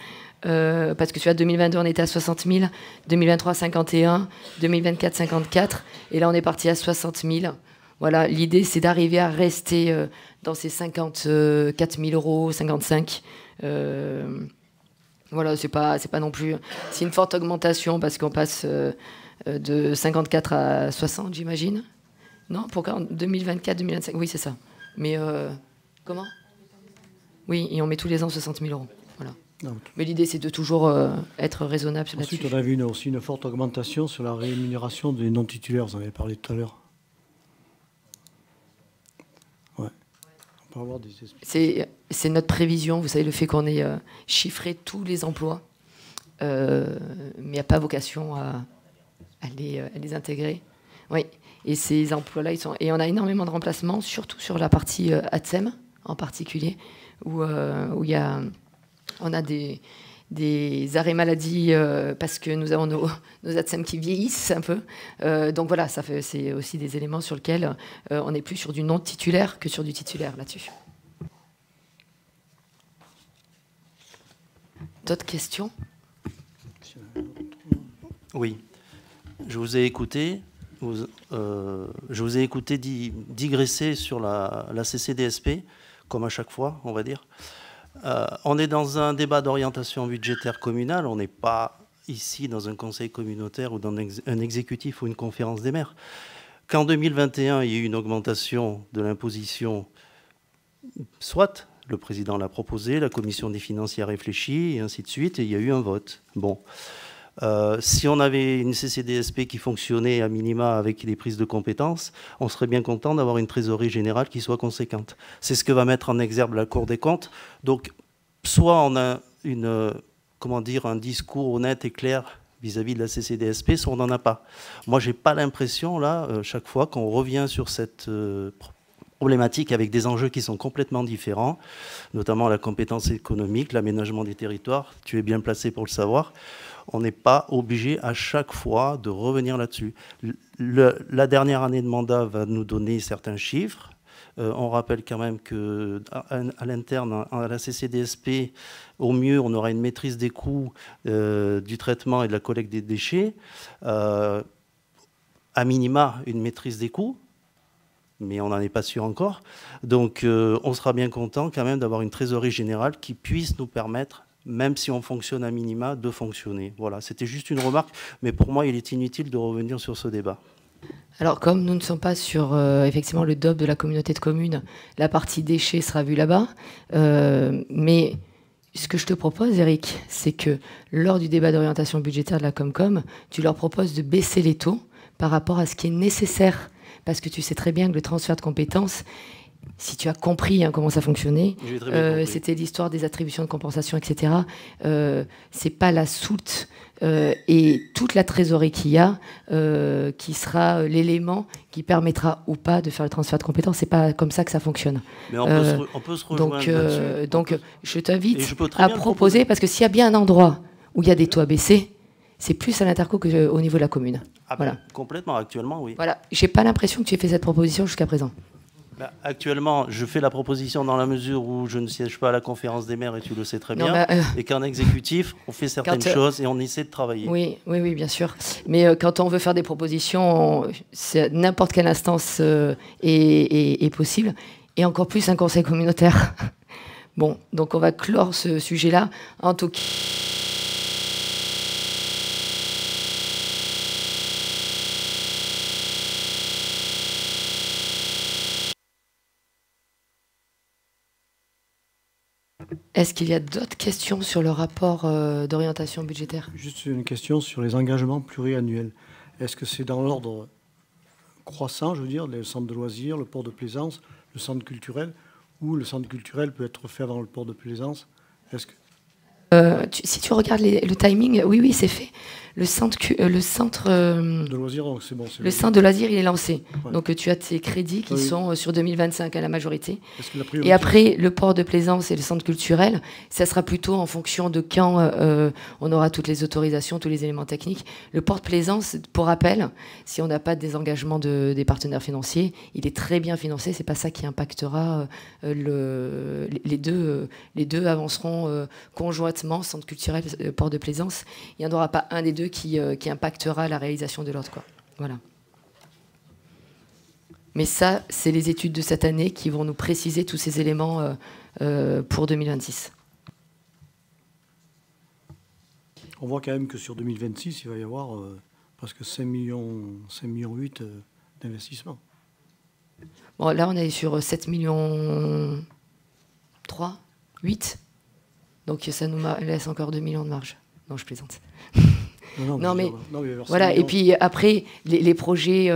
parce que tu vois, 2022 on était à 60 000, 2023 51, 2024 54, et là on est parti à 60 000. Voilà, l'idée c'est d'arriver à rester dans ces 54 000 euros, 55. Voilà, c'est pas non plus. C'est une forte augmentation parce qu'on passe de 54 à 60, j'imagine. Non, pour 2024, 2025. Oui, c'est ça. Mais comment? Oui, et on met tous les ans 60 000 euros. Voilà. Mais l'idée, c'est de toujours être raisonnable sur là-dessus. Ensuite, on a vu aussi une forte augmentation sur la rémunération des non-titulaires. Vous en avez parlé tout à l'heure. Ouais. On peut avoir des explications. C'est notre prévision. Vous savez, le fait qu'on ait chiffré tous les emplois, mais il n'y a pas vocation à les intégrer. Oui. Et ces emplois-là, et on a énormément de remplacements, surtout sur la partie ATSEM en particulier, où on a des arrêts maladie parce que nous avons nos ATSEM qui vieillissent un peu. Donc voilà, c'est aussi des éléments sur lesquels on est plus sur du non-titulaire que sur du titulaire là-dessus. D'autres questions? Oui. Je vous ai écouté digresser sur la CCDSP, comme à chaque fois, on va dire. On est dans un débat d'orientation budgétaire communale, on n'est pas ici dans un conseil communautaire ou dans un exécutif ou une conférence des maires. Qu'en 2021, il y ait eu une augmentation de l'imposition, soit le président l'a proposé, la commission des finances y a réfléchi, et ainsi de suite, et il y a eu un vote. Bon. Si on avait une CCDSP qui fonctionnait à minima avec des prises de compétences, on serait bien content d'avoir une trésorerie générale qui soit conséquente. C'est ce que va mettre en exergue la Cour des comptes. Donc, soit on a un discours honnête et clair vis-à-vis de la CCDSP, soit on n'en a pas. Moi, je n'ai pas l'impression, là, chaque fois qu'on revient sur cette problématique avec des enjeux qui sont complètement différents, notamment la compétence économique, l'aménagement des territoires, tu es bien placé pour le savoir. On n'est pas obligé à chaque fois de revenir là-dessus. La dernière année de mandat va nous donner certains chiffres. On rappelle quand même qu'à l'interne, à la CCDSP, au mieux, on aura une maîtrise des coûts du traitement et de la collecte des déchets. À minima, une maîtrise des coûts, mais on n'en est pas sûr encore. Donc, on sera bien content quand même d'avoir une trésorerie générale qui puisse nous permettre même si on fonctionne à minima, de fonctionner. Voilà, c'était juste une remarque, mais pour moi, il est inutile de revenir sur ce débat. Alors, comme nous ne sommes pas sur effectivement le DOP de la communauté de communes, la partie déchets sera vue là-bas. Mais ce que je te propose, Eric, c'est que lors du débat d'orientation budgétaire de la Comcom, tu leur proposes de baisser les taux par rapport à ce qui est nécessaire. Parce que tu sais très bien que le transfert de compétences, si tu as compris comment ça fonctionnait, c'était l'histoire des attributions de compensation, etc. C'est pas la soute et toute la trésorerie qu'il y a qui sera l'élément qui permettra ou pas de faire le transfert de compétences. C'est pas comme ça que ça fonctionne. Mais on peut se rejoindre donc je t'invite à proposer, parce que s'il y a bien un endroit où il y a des taux à baisser, c'est plus à l'interco qu'au niveau de la commune. Ah ben, voilà. Complètement, actuellement, oui. Voilà, j'ai pas l'impression que tu aies fait cette proposition jusqu'à présent. Bah, actuellement, je fais la proposition dans la mesure où je ne siège pas à la conférence des maires, et tu le sais très bien, et qu'en exécutif, on fait certaines choses et on essaie de travailler. Oui, bien sûr. Mais quand on veut faire des propositions, n'importe quelle instance est possible, et encore plus un conseil communautaire. Bon, donc on va clore ce sujet-là. En tout cas... Est-ce qu'il y a d'autres questions sur le rapport d'orientation budgétaire? Juste une question sur les engagements pluriannuels. Est-ce que c'est dans l'ordre croissant, je veux dire, les centres de loisirs, le port de plaisance, le centre culturel, ou le centre culturel peut être fait avant le port de plaisance? Est-ce que... si tu regardes le timing, oui, c'est fait. Le centre de loisirs, c'est bon. Le centre de loisirs, il est lancé. Ouais. Donc tu as tes crédits qui sont sur 2025 à la majorité. Que et après, le port de plaisance et le centre culturel, ça sera plutôt en fonction de quand on aura toutes les autorisations, tous les éléments techniques. Le port de plaisance, pour rappel, si on n'a pas de désengagement des partenaires financiers, il est très bien financé. C'est pas ça qui impactera les deux avanceront conjointement, centre culturel, port de plaisance. Il n'y en aura pas un des deux qui impactera la réalisation de l'autre, quoi. Voilà. Mais ça, c'est les études de cette année qui vont nous préciser tous ces éléments pour 2026. On voit quand même que sur 2026, il va y avoir presque 5,8 millions d'investissements. Bon, là, on est sur 7,3 millions, 8. Donc ça nous laisse encore 2 millions de marge. Non, je plaisante. Non, mais voilà. Et puis après, les projets,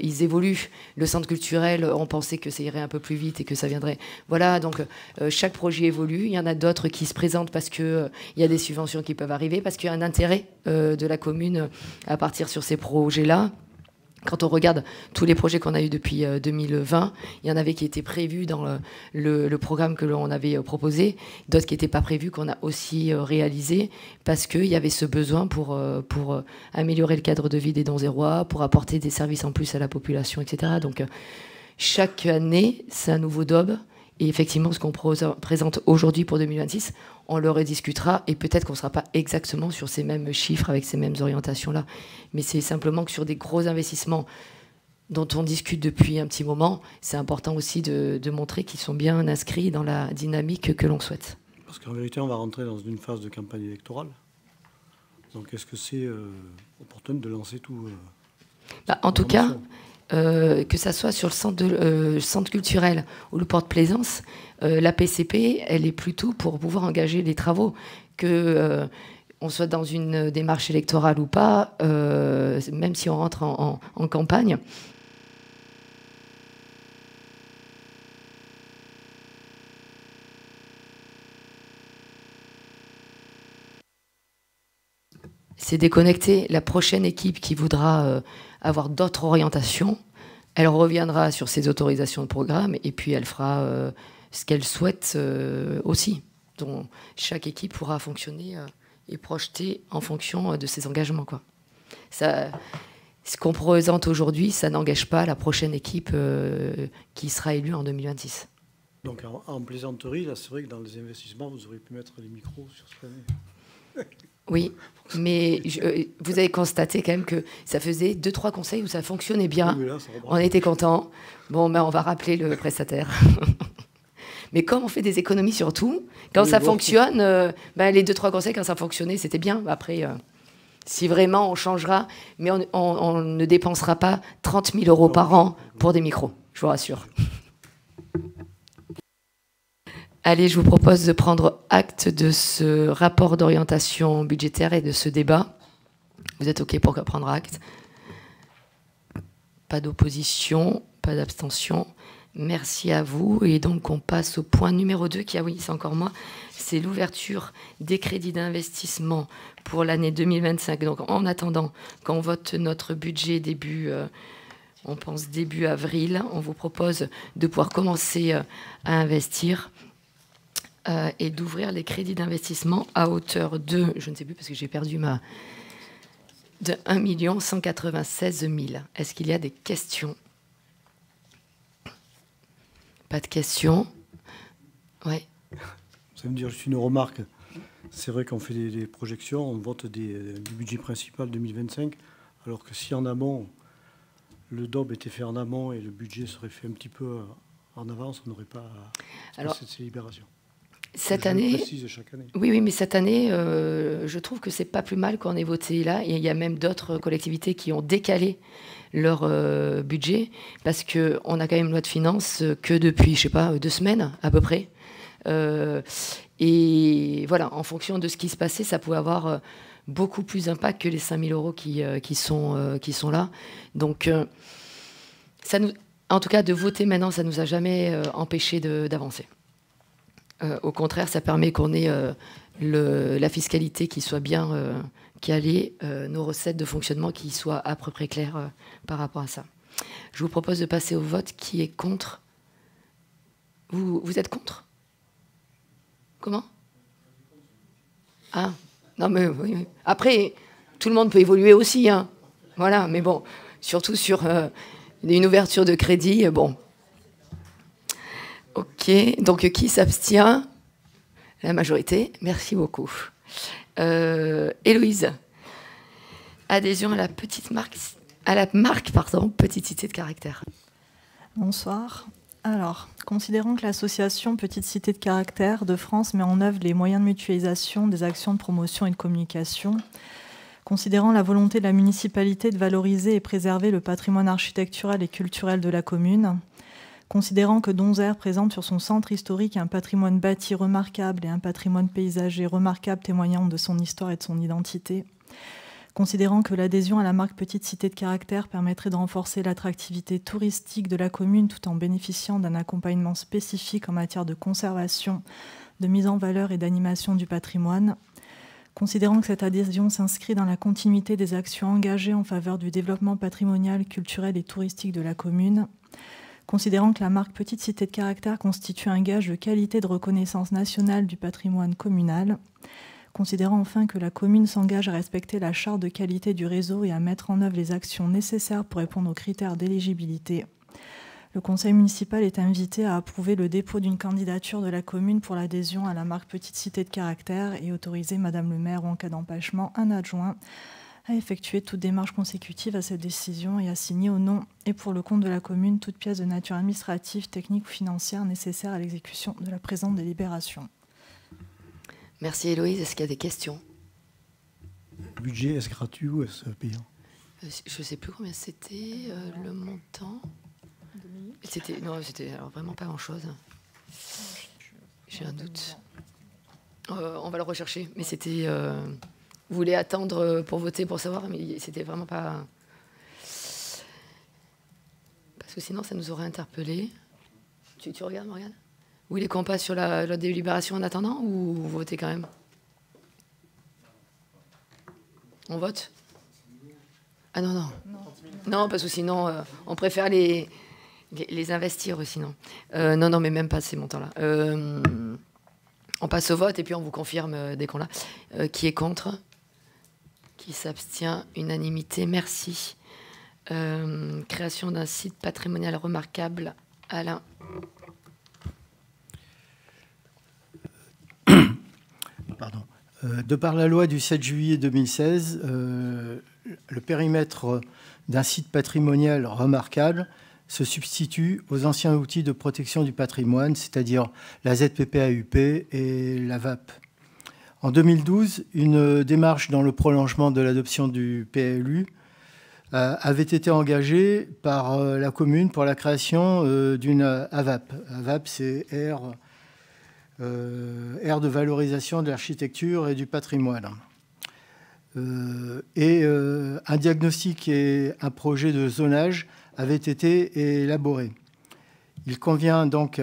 ils évoluent. Le centre culturel, on pensait que ça irait un peu plus vite et que ça viendrait. Voilà, donc chaque projet évolue. Il y en a d'autres qui se présentent parce qu'il y a des subventions qui peuvent arriver, parce qu'il y a un intérêt de la commune à partir sur ces projets-là. Quand on regarde tous les projets qu'on a eus depuis 2020, il y en avait qui étaient prévus dans le programme que l'on avait proposé, d'autres qui n'étaient pas prévus, qu'on a aussi réalisé, parce qu'il y avait ce besoin pour améliorer le cadre de vie des Donzérois, pour apporter des services en plus à la population, etc. Donc chaque année, c'est un nouveau DOB. Et effectivement, ce qu'on présente aujourd'hui pour 2026, on le rediscutera et peut-être qu'on ne sera pas exactement sur ces mêmes chiffres avec ces mêmes orientations-là. Mais c'est simplement que sur des gros investissements dont on discute depuis un petit moment, c'est important aussi de montrer qu'ils sont bien inscrits dans la dynamique que l'on souhaite. Parce qu'en vérité, on va rentrer dans une phase de campagne électorale. Donc est-ce que c'est opportun de lancer tout en tout cas... que ça soit sur le centre culturel ou le port de plaisance, la PCP, elle est plutôt pour pouvoir engager les travaux. Que on soit dans une démarche électorale ou pas, même si on rentre en campagne. C'est déconnecté. La prochaine équipe qui voudra avoir d'autres orientations, elle reviendra sur ses autorisations de programme et puis elle fera ce qu'elle souhaite aussi. Donc chaque équipe pourra fonctionner et projeter en fonction de ses engagements, quoi. Ça, ce qu'on présente aujourd'hui, ça n'engage pas la prochaine équipe qui sera élue en 2026. Donc en plaisanterie, là, c'est vrai que dans les investissements, vous auriez pu mettre les micros sur cette année. Oui, mais vous avez constaté quand même que ça faisait 2-3 conseils où ça fonctionnait bien. Oui, là, on était contents. Bon, ben, on va rappeler le prestataire. Mais comme on fait des économies sur tout, quand ça fonctionne, les 2-3 conseils, quand ça fonctionnait, c'était bien. Après, si vraiment on changera, mais on ne dépensera pas 30 000 € par an pour des micros, je vous rassure. Allez, je vous propose de prendre acte de ce rapport d'orientation budgétaire et de ce débat. Vous êtes OK pour prendre acte? Pas d'opposition, pas d'abstention. Merci à vous. Et donc, on passe au point numéro 2, qui, oui, c'est encore moi, c'est l'ouverture des crédits d'investissement pour l'année 2025. Donc, en attendant qu'on vote notre budget on pense début avril, on vous propose de pouvoir commencer à investir et d'ouvrir les crédits d'investissement à hauteur de, je ne sais plus parce que j'ai perdu de 1 196 000. Est-ce qu'il y a des questions? Pas de questions? Oui. Ça veut dire juste une remarque. C'est vrai qu'on fait des projections, on vote du budget principal 2025, alors que si en amont, le DOB était fait en amont et le budget serait fait un petit peu en avance, on n'aurait pas cette délibération. Cette année, chaque année. Oui, mais cette année, je trouve que c'est pas plus mal qu'on ait voté là. Il y a même d'autres collectivités qui ont décalé leur budget parce qu'on a quand même une loi de finances que depuis, je sais pas, 2 semaines à peu près. Et voilà, en fonction de ce qui se passait, ça pouvait avoir beaucoup plus d'impact que les 5 000 € qui sont là. Donc, en tout cas, de voter maintenant, ça ne nous a jamais empêché d'avancer. Au contraire, ça permet qu'on ait la fiscalité qui soit bien calée, nos recettes de fonctionnement qui soient à peu près claires par rapport à ça. Je vous propose de passer au vote. Qui est contre? Vous êtes contre? Comment? Ah, non, mais oui. Après, tout le monde peut évoluer aussi, hein. Voilà, mais bon, surtout sur une ouverture de crédit, bon. OK, donc qui s'abstient? La majorité, merci beaucoup. Héloïse, adhésion à la marque, Petite Cité de Caractère. Bonsoir. Alors, considérant que l'association Petite Cité de Caractère de France met en œuvre les moyens de mutualisation des actions de promotion et de communication, considérant la volonté de la municipalité de valoriser et préserver le patrimoine architectural et culturel de la commune, considérant que Donzère présente sur son centre historique un patrimoine bâti remarquable et un patrimoine paysager remarquable témoignant de son histoire et de son identité, considérant que l'adhésion à la marque Petite Cité de Caractère permettrait de renforcer l'attractivité touristique de la commune tout en bénéficiant d'un accompagnement spécifique en matière de conservation, de mise en valeur et d'animation du patrimoine, considérant que cette adhésion s'inscrit dans la continuité des actions engagées en faveur du développement patrimonial, culturel et touristique de la commune, considérant que la marque Petite Cité de Caractère constitue un gage de qualité de reconnaissance nationale du patrimoine communal, considérant enfin que la commune s'engage à respecter la charte de qualité du réseau et à mettre en œuvre les actions nécessaires pour répondre aux critères d'éligibilité, le conseil municipal est invité à approuver le dépôt d'une candidature de la commune pour l'adhésion à la marque Petite Cité de Caractère et autoriser Madame le maire ou en cas d'empêchement un adjoint à effectuer toute démarche consécutive à cette décision et à signer au nom et pour le compte de la commune toute pièce de nature administrative, technique ou financière nécessaire à l'exécution de la présente délibération. Merci Héloïse. Est-ce qu'il y a des questions? Le budget, est-ce gratuit ou est-ce payant? Je ne sais plus combien c'était le montant. C'était alors vraiment pas grand-chose. J'ai un doute. On va le rechercher, mais c'était... Vous voulez attendre pour voter, pour savoir, mais c'était vraiment pas... Parce que sinon, ça nous aurait interpellés. Tu regardes, Morgane? Vous voulez qu'on passe sur la délibération en attendant ou vous votez quand même? On vote? Ah non. Non, parce que sinon, on préfère les investir, sinon. Non, mais même pas ces montants-là. On passe au vote et puis on vous confirme dès qu'on l'a. Qui est contre? Qui s'abstient? Unanimité, merci. Création d'un site patrimonial remarquable. Alain. Pardon. De par la loi du 7 juillet 2016, le périmètre d'un site patrimonial remarquable se substituent aux anciens outils de protection du patrimoine, c'est-à-dire la ZPP-AUP et la VAP. En 2012, une démarche dans le prolongement de l'adoption du PLU avait été engagée par la commune pour la création d'une AVAP. AVAP, c'est aire de valorisation de l'architecture et du patrimoine. Un diagnostic et un projet de zonage avaient été élaborés. Il convient donc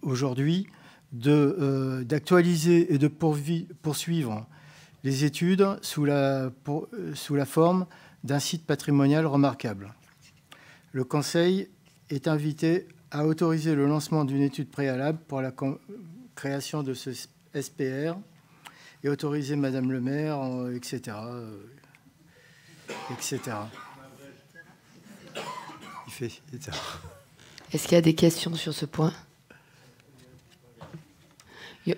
aujourd'hui d'actualiser et de poursuivre les études sous la forme d'un site patrimonial remarquable. Le Conseil est invité à autoriser le lancement d'une étude préalable pour la création de ce SPR et autoriser Madame le maire, etc. etc. Il fait, etc. Est-ce qu'il y a des questions sur ce point ?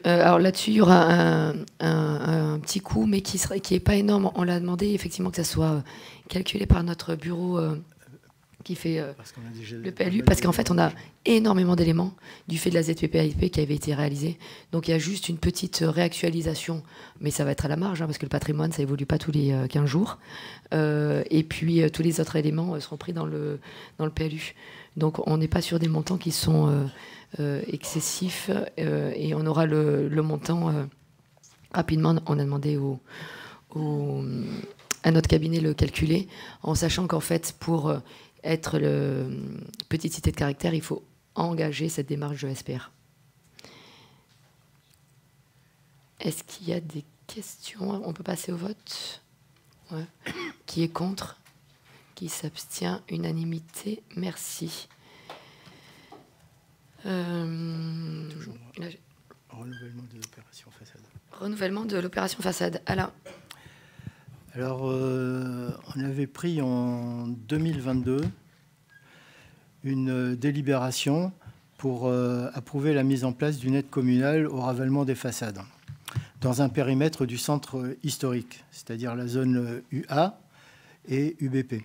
Alors là-dessus, il y aura un petit coût, mais qui n'est pas énorme. On l'a demandé effectivement que ça soit calculé par notre bureau qui fait le PLU, parce qu'en fait, on a énormément d'éléments du fait de la ZPP-AIP qui avait été réalisée. Donc il y a juste une petite réactualisation, mais ça va être à la marge, parce que le patrimoine, ça évolue pas tous les 15 jours. Et puis tous les autres éléments seront pris dans le PLU. Donc on n'est pas sur des montants qui sont excessif et on aura le montant rapidement. On a demandé à notre cabinet le calculer, en sachant qu'en fait pour être petite cité de caractère, il faut engager cette démarche de SPR. Est-ce qu'il y a des questions ? On peut passer au vote ? Ouais. Qui est contre ? Qui s'abstient ? Unanimité. Merci. Renouvellement de l'opération façade. Renouvellement de l'opération façade. Alain. Alors, on avait pris en 2022 une délibération pour approuver la mise en place d'une aide communale au ravalement des façades dans un périmètre du centre historique, c'est-à-dire la zone UA et UBP.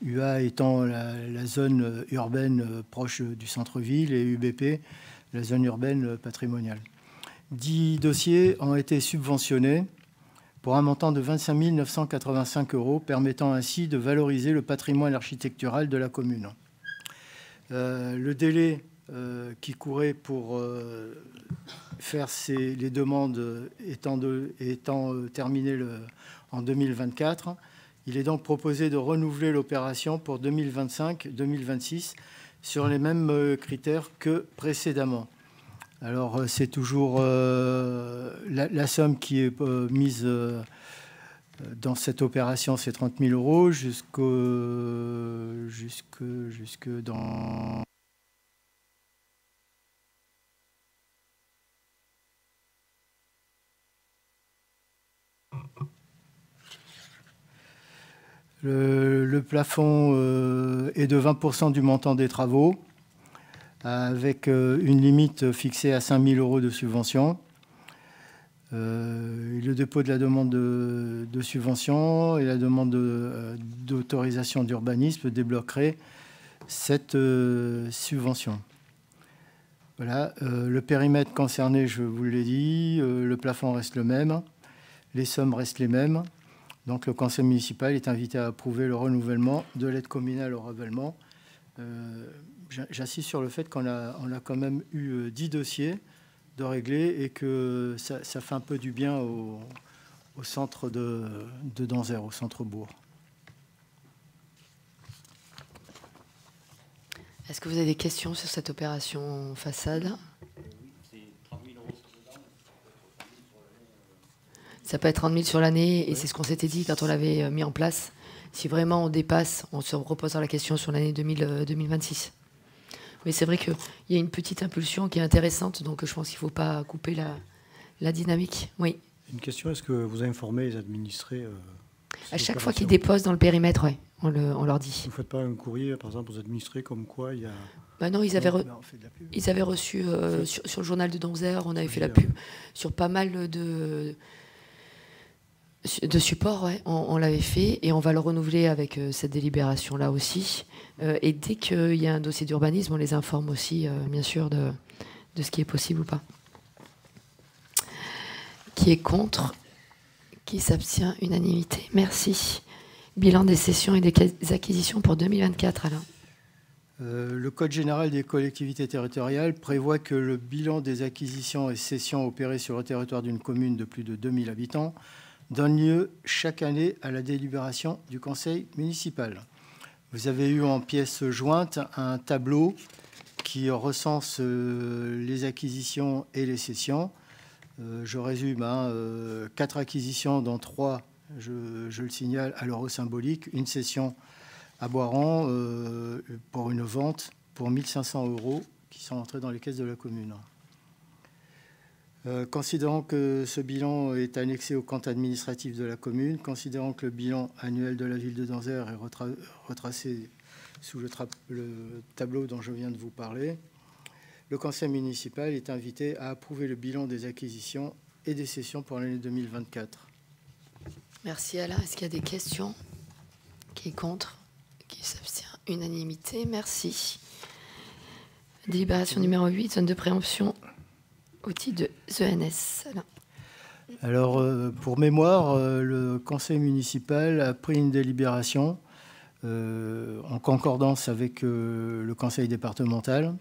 UA étant la zone urbaine proche du centre-ville et UBP, la zone urbaine patrimoniale. 10 dossiers ont été subventionnés pour un montant de 25 985 €, permettant ainsi de valoriser le patrimoine architectural de la commune. Le délai qui courait pour faire les demandes étant terminé en 2024, il est donc proposé de renouveler l'opération pour 2025-2026 sur les mêmes critères que précédemment. Alors, c'est toujours la somme qui est mise dans cette opération, c'est 30 000 € jusque dans... Le plafond est de 20% du montant des travaux, avec une limite fixée à 5 000 € de subvention. Le dépôt de la demande de subvention et la demande d'autorisation d'urbanisme débloquerait cette subvention. Voilà. Le périmètre concerné, je vous l'ai dit, le plafond reste le même, les sommes restent les mêmes. Donc le conseil municipal est invité à approuver le renouvellement de l'aide communale au ravalement. J'insiste sur le fait qu'on a quand même eu 10 dossiers de régler et que ça fait un peu du bien au centre de Danzère, au centre-bourg. Est-ce que vous avez des questions sur cette opération façade ? Ça peut être 30 000 sur l'année, et c'est ce qu'on s'était dit quand on l'avait mis en place. Si vraiment on dépasse, on se reposera la question sur l'année 2026. Mais c'est vrai qu'il y a une petite impulsion qui est intéressante, donc je pense qu'il ne faut pas couper la dynamique. Oui. Une question, est-ce que vous informez les administrés à chaque fois qu'ils déposent dans le périmètre, ouais, on leur dit. Vous ne faites pas un courrier, par exemple, aux administrés, comme quoi il y a... Bah non, ils avaient reçu sur le journal de Danzère, on avait fait la pub sur pas mal De support, ouais, on l'avait fait et on va le renouveler avec cette délibération-là aussi. Et dès qu'il y a un dossier d'urbanisme, on les informe aussi, bien sûr, de ce qui est possible ou pas. Qui est contre? Qui s'abstient? Unanimité. Merci. Bilan des cessions et des acquisitions pour 2024, Alain. Le Code général des collectivités territoriales prévoit que le bilan des acquisitions et cessions opérées sur le territoire d'une commune de plus de 2000 habitants donne lieu chaque année à la délibération du conseil municipal. Vous avez eu en pièce jointe un tableau qui recense les acquisitions et les cessions. Je résume, 4 acquisitions, dont 3, je le signale, à l'euro symbolique, une cession à Boiran pour une vente pour 1 500 € qui sont entrés dans les caisses de la commune. Considérant que ce bilan est annexé au compte administratif de la commune, considérant que le bilan annuel de la ville de Danzère est retracé sous le tableau dont je viens de vous parler, le conseil municipal est invité à approuver le bilan des acquisitions et des cessions pour l'année 2024. Merci Alain. Est-ce qu'il y a des questions? Qui est contre? Qui s'abstient? Unanimité. Merci. Délibération numéro 8, zone de préemption au titre de ENS. Alain. Alors, pour mémoire, le conseil municipal a pris une délibération en concordance avec le conseil départemental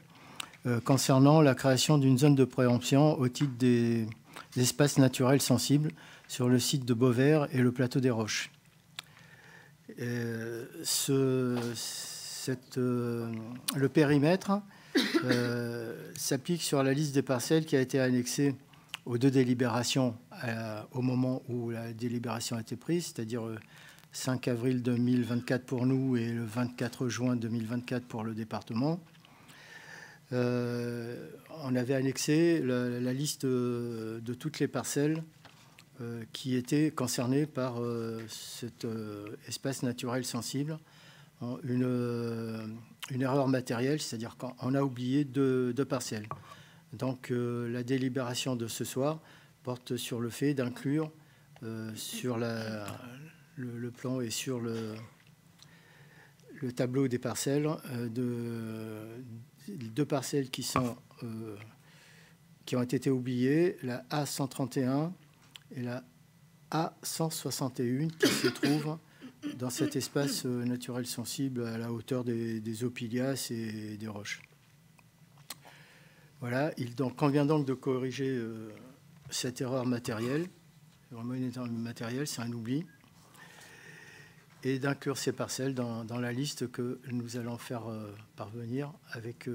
concernant la création d'une zone de préemption au titre des espaces naturels sensibles sur le site de Beauvert et le plateau des Roches. Le périmètre s'applique sur la liste des parcelles qui a été annexée aux 2 délibérations au moment où la délibération a été prise, c'est-à-dire 5 avril 2024 pour nous et le 24 juin 2024 pour le département. On avait annexé la liste de toutes les parcelles qui étaient concernées par cet espace naturel sensible. Une erreur matérielle, c'est-à-dire qu'on a oublié 2 parcelles. Donc la délibération de ce soir porte sur le fait d'inclure sur le plan et sur le tableau des parcelles 2 parcelles qui ont été oubliées, la A131 et la A161 qui se trouvent dans cet espace naturel sensible à la hauteur des Opilias et des roches. Voilà, il convient donc de corriger cette erreur matérielle. C'est vraiment une erreur matérielle, c'est un oubli. Et d'inclure ces parcelles dans la liste que nous allons faire parvenir avec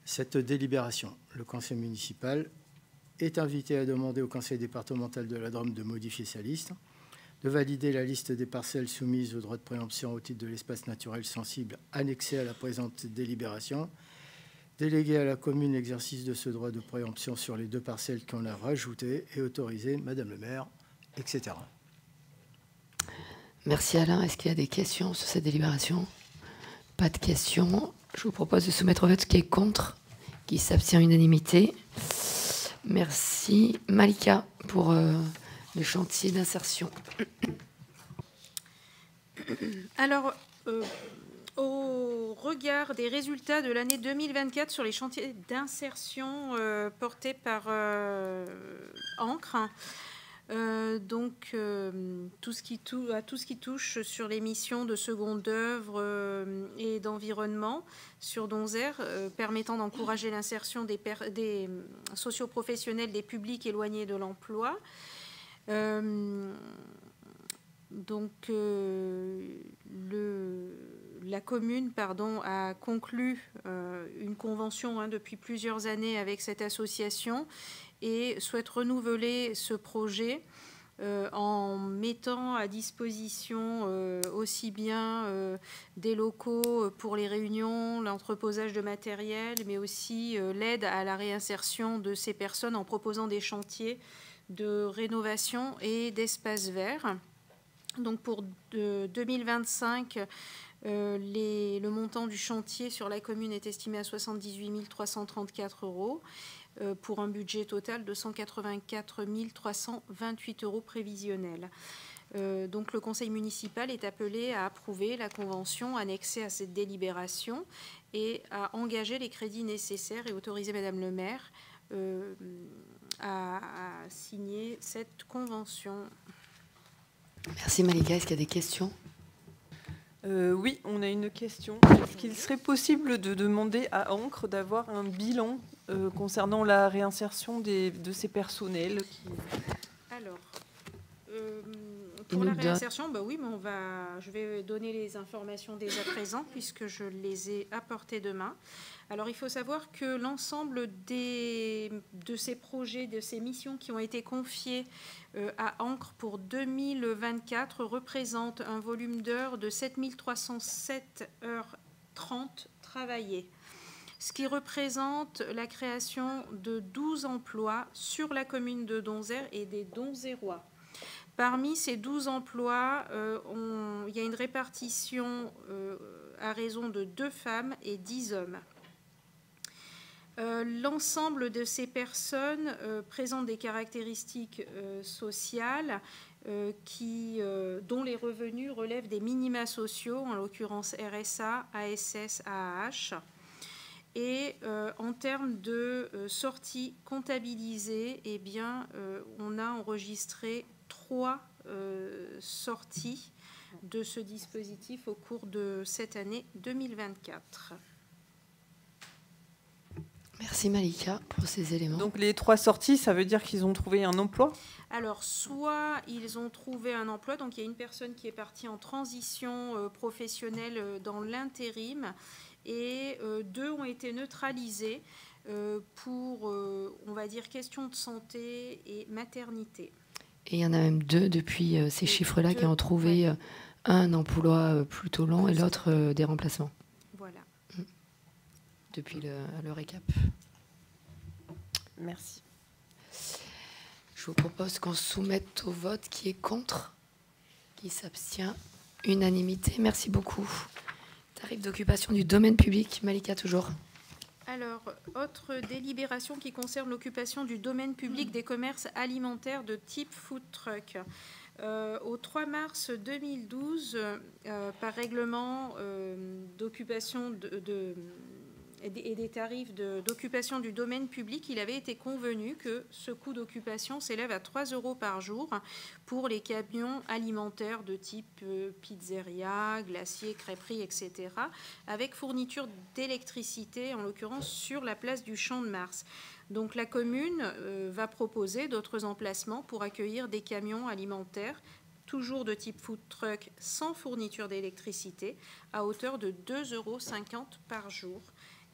cette délibération. Le conseil municipal est invité à demander au conseil départemental de la Drôme de modifier sa liste, de valider la liste des parcelles soumises au droit de préemption au titre de l'espace naturel sensible annexé à la présente délibération, déléguer à la commune l'exercice de ce droit de préemption sur les 2 parcelles qu'on a rajoutées et autoriser Madame le maire, etc. Merci Alain. Est-ce qu'il y a des questions sur cette délibération? Pas de questions. Je vous propose de soumettre au vote ce qui est contre, qui s'abstient unanimité. Merci. Malika pour le chantier d'insertion. Alors, au regard des résultats de l'année 2024 sur les chantiers d'insertion portés par Ancre, tout ce qui touche sur les missions de seconde œuvre et d'environnement sur Donzère, permettant d'encourager l'insertion des socioprofessionnels des publics éloignés de l'emploi. La commune a conclu une convention depuis plusieurs années avec cette association et souhaite renouveler ce projet en mettant à disposition aussi bien des locaux pour les réunions, l'entreposage de matériel, mais aussi l'aide à la réinsertion de ces personnes en proposant des chantiers de rénovation et d'espaces verts. Donc pour 2025, le montant du chantier sur la commune est estimé à 78 334 €. pour un budget total de 184 328 € prévisionnels. Donc le conseil municipal est appelé à approuver la convention annexée à cette délibération et à engager les crédits nécessaires et autoriser Madame le maire à signer cette convention. Merci Malika. Est-ce qu'il y a des questions? Oui, on a une question. Est-ce qu'il serait possible de demander à Ancre d'avoir un bilan concernant la réinsertion de ces personnels Alors, pour la réinsertion, bah oui, mais je vais donner les informations dès à présent puisque je les ai apportées demain. Alors, il faut savoir que l'ensemble de ces projets, de ces missions qui ont été confiées à Ancre pour 2024 représente un volume d'heures de 7 307 heures 30 travaillées, ce qui représente la création de 12 emplois sur la commune de Donzère et des Donzérois. Parmi ces 12 emplois, il y a une répartition à raison de 2 femmes et 10 hommes. L'ensemble de ces personnes présentent des caractéristiques sociales dont les revenus relèvent des minima sociaux, en l'occurrence RSA, ASS, AAH. Et en termes de sorties comptabilisées, eh bien, on a enregistré 3 sorties de ce dispositif au cours de cette année 2024. Merci Malika pour ces éléments. Donc les 3 sorties, ça veut dire qu'ils ont trouvé un emploi? Alors, soit ils ont trouvé un emploi, donc il y a une personne qui est partie en transition professionnelle dans l'intérim, et 2 ont été neutralisés pour, on va dire, questions de santé et maternité. Et il y en a même 2 depuis ces chiffres-là qui ont trouvé un emploi plutôt long et l'autre des remplacements. Voilà. Depuis le récap. Merci. Je vous propose qu'on soumette au vote qui est contre, qui s'abstient. Unanimité. Merci beaucoup. Tarif d'occupation du domaine public. Malika, toujours. Alors, autre délibération qui concerne l'occupation du domaine public des commerces alimentaires de type food truck. Au 3 mars 2012, par règlement d'occupation et des tarifs d'occupation du domaine public, il avait été convenu que ce coût d'occupation s'élève à 3 € par jour pour les camions alimentaires de type pizzeria, glacier, crêperie, etc., avec fourniture d'électricité, en l'occurrence sur la place du Champ de Mars. Donc la commune va proposer d'autres emplacements pour accueillir des camions alimentaires toujours de type food truck sans fourniture d'électricité à hauteur de 2,50 € par jour.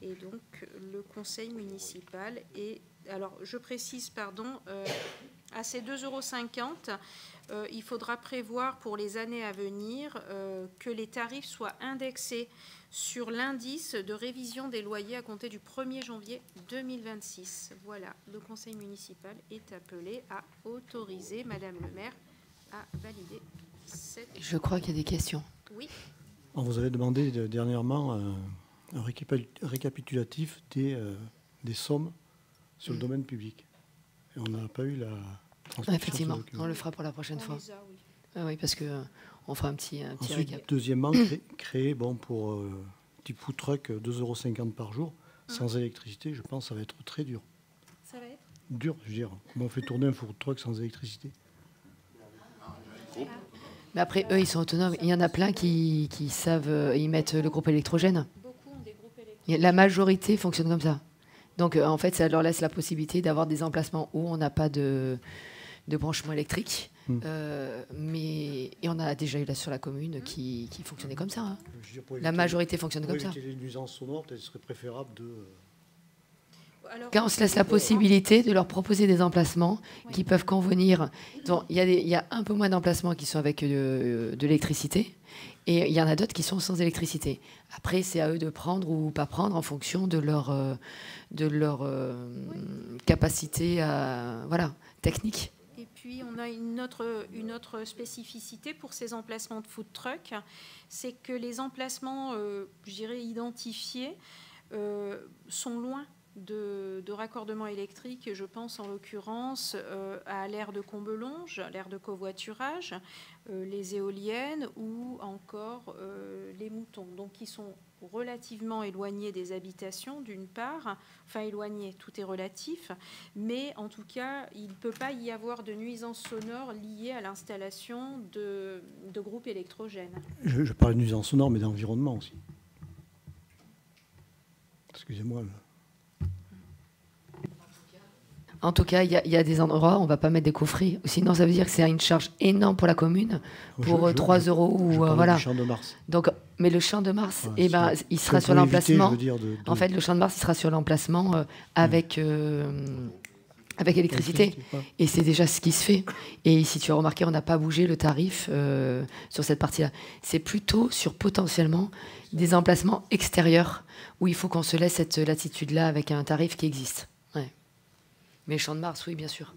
Et donc, le conseil municipal est... Alors, je précise, pardon, à ces 2,50 €, il faudra prévoir pour les années à venir que les tarifs soient indexés sur l'indice de révision des loyers à compter du 1er janvier 2026. Voilà, le conseil municipal est appelé à autoriser Madame le maire à valider cette... Je crois qu'il y a des questions. Oui. On vous avait demandé dernièrement un récapitulatif des sommes sur le domaine public. Et on n'a pas eu la transmission. Effectivement, on le fera pour la prochaine fois. Oui. Oui, parce qu'on fera un petit récap. Deuxièmement, créer pour type food truck 2,50 € par jour, sans électricité, je pense que ça va être très dur. Ça va être dur, je veux dire. Comment on fait tourner un food truck sans électricité? Mais après, eux, ils sont autonomes. Il y en a plein qui savent, ils mettent le groupe électrogène. La majorité fonctionne comme ça. Donc, en fait, ça leur laisse la possibilité d'avoir des emplacements où on n'a pas de branchement électrique. Mais et on a déjà eu là sur la commune qui fonctionnait comme ça. Hein. La majorité fonctionne comme ça. Pour éviter les nuisances sonores, peut-être serait préférable de... Quand on se laisse la possibilité de leur proposer des emplacements qui peuvent convenir. Donc, il y a un peu moins d'emplacements qui sont avec de l'électricité et il y en a d'autres qui sont sans électricité. Après, c'est à eux de prendre ou pas prendre en fonction de leur capacité technique. Et puis, on a une autre spécificité pour ces emplacements de food truck, c'est que les emplacements, je dirais, identifiés sont loin de raccordement électrique. Je pense en l'occurrence à l'aire de Combelonge, l'aire de covoiturage, les éoliennes ou encore les moutons, donc qui sont relativement éloignés des habitations d'une part, enfin éloignés, tout est relatif, mais en tout cas, il ne peut pas y avoir de nuisances sonores liées à l'installation de groupes électrogènes. Je parle de nuisances sonores, mais d'environnement aussi. Excusez-moi. En tout cas, il y a des endroits où on ne va pas mettre des coffrets. Sinon, ça veut dire que c'est une charge énorme pour la commune, pour 3 euros. Ou, voilà. Du Champ de Mars. Donc, mais le Champ de Mars, il sera sur l'emplacement. En fait, le Champ de Mars, il sera sur l'emplacement avec électricité. Et c'est déjà ce qui se fait. Et si tu as remarqué, on n'a pas bougé le tarif sur cette partie-là. C'est plutôt sur potentiellement des emplacements extérieurs où il faut qu'on se laisse cette latitude-là avec un tarif qui existe. Ouais. Mais Champ de Mars, oui, bien sûr.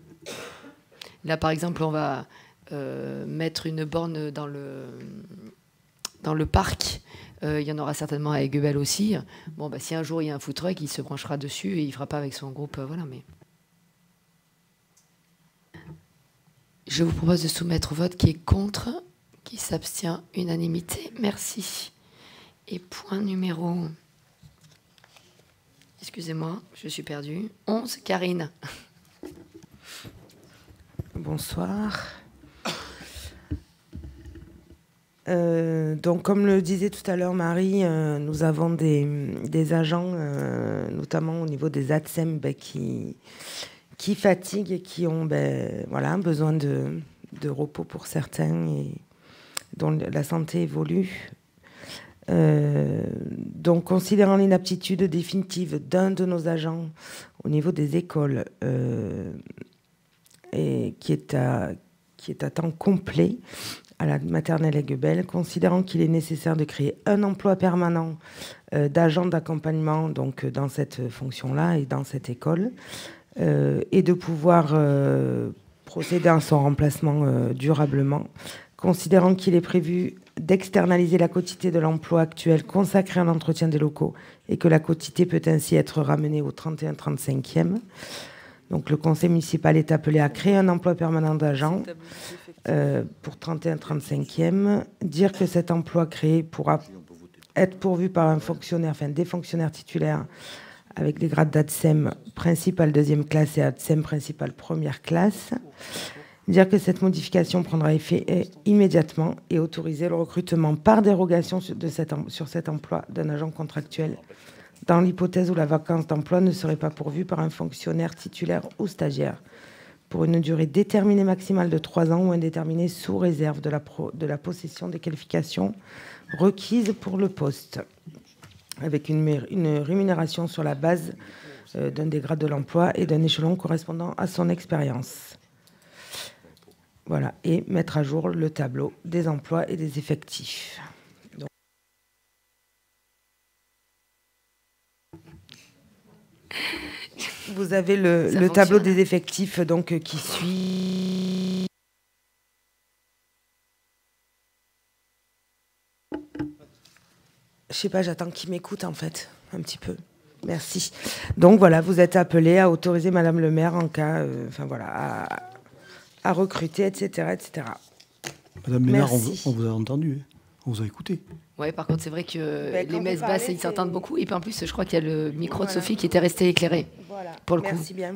Là, par exemple, on va mettre une borne dans le parc. Il y en aura certainement à Aiguebelle aussi. Bon, si un jour il y a un food truck, il se branchera dessus et il ne fera pas avec son groupe. Voilà, mais... Je vous propose de soumettre au vote qui est contre, qui s'abstient, unanimité. Merci. Et point numéro... Excusez-moi, je suis perdue. 11, Karine. Bonsoir. Donc, comme le disait tout à l'heure Marie, nous avons des agents, notamment au niveau des ATSEM, qui fatiguent et qui ont besoin de repos pour certains et dont la santé évolue. Donc, considérant l'inaptitude définitive d'un de nos agents au niveau des écoles et qui est à temps complet à la maternelle Aiguebelle, considérant qu'il est nécessaire de créer un emploi permanent d'agent d'accompagnement donc dans cette fonction-là et dans cette école, et de pouvoir procéder à son remplacement durablement, considérant qu'il est prévu d'externaliser la quotité de l'emploi actuel consacré à l'entretien des locaux et que la quotité peut ainsi être ramenée au 31-35e. Donc le conseil municipal est appelé à créer un emploi permanent d'agent pour 31-35e, dire que cet emploi créé pourra être pourvu par un fonctionnaire, enfin des fonctionnaires titulaires avec des grades d'ATSEM principal deuxième classe et ATSEM principal première classe. Dire que cette modification prendra effet immédiatement et autoriser le recrutement par dérogation sur cet emploi d'un agent contractuel dans l'hypothèse où la vacance d'emploi ne serait pas pourvue par un fonctionnaire titulaire ou stagiaire pour une durée déterminée maximale de 3 ans ou indéterminée sous réserve de la possession des qualifications requises pour le poste, avec une rémunération sur la base d'un des grades de l'emploi et d'un échelon correspondant à son expérience. Voilà, et mettre à jour le tableau des emplois et des effectifs. Donc... Vous avez le tableau des effectifs donc, qui suit. Je sais pas, j'attends qu'il m'écoute en fait, un petit peu. Merci. Donc voilà, vous êtes appelé à autoriser Madame le maire en cas, à recruter, etc., etc. Madame Ménard, on vous a entendu, on vous a écouté. Oui, par contre, c'est vrai que les messes basses, ils s'entendent beaucoup. Et puis en plus, je crois qu'il y a le micro de Sophie qui était resté éclairé. Voilà. Pour le coup. Merci bien.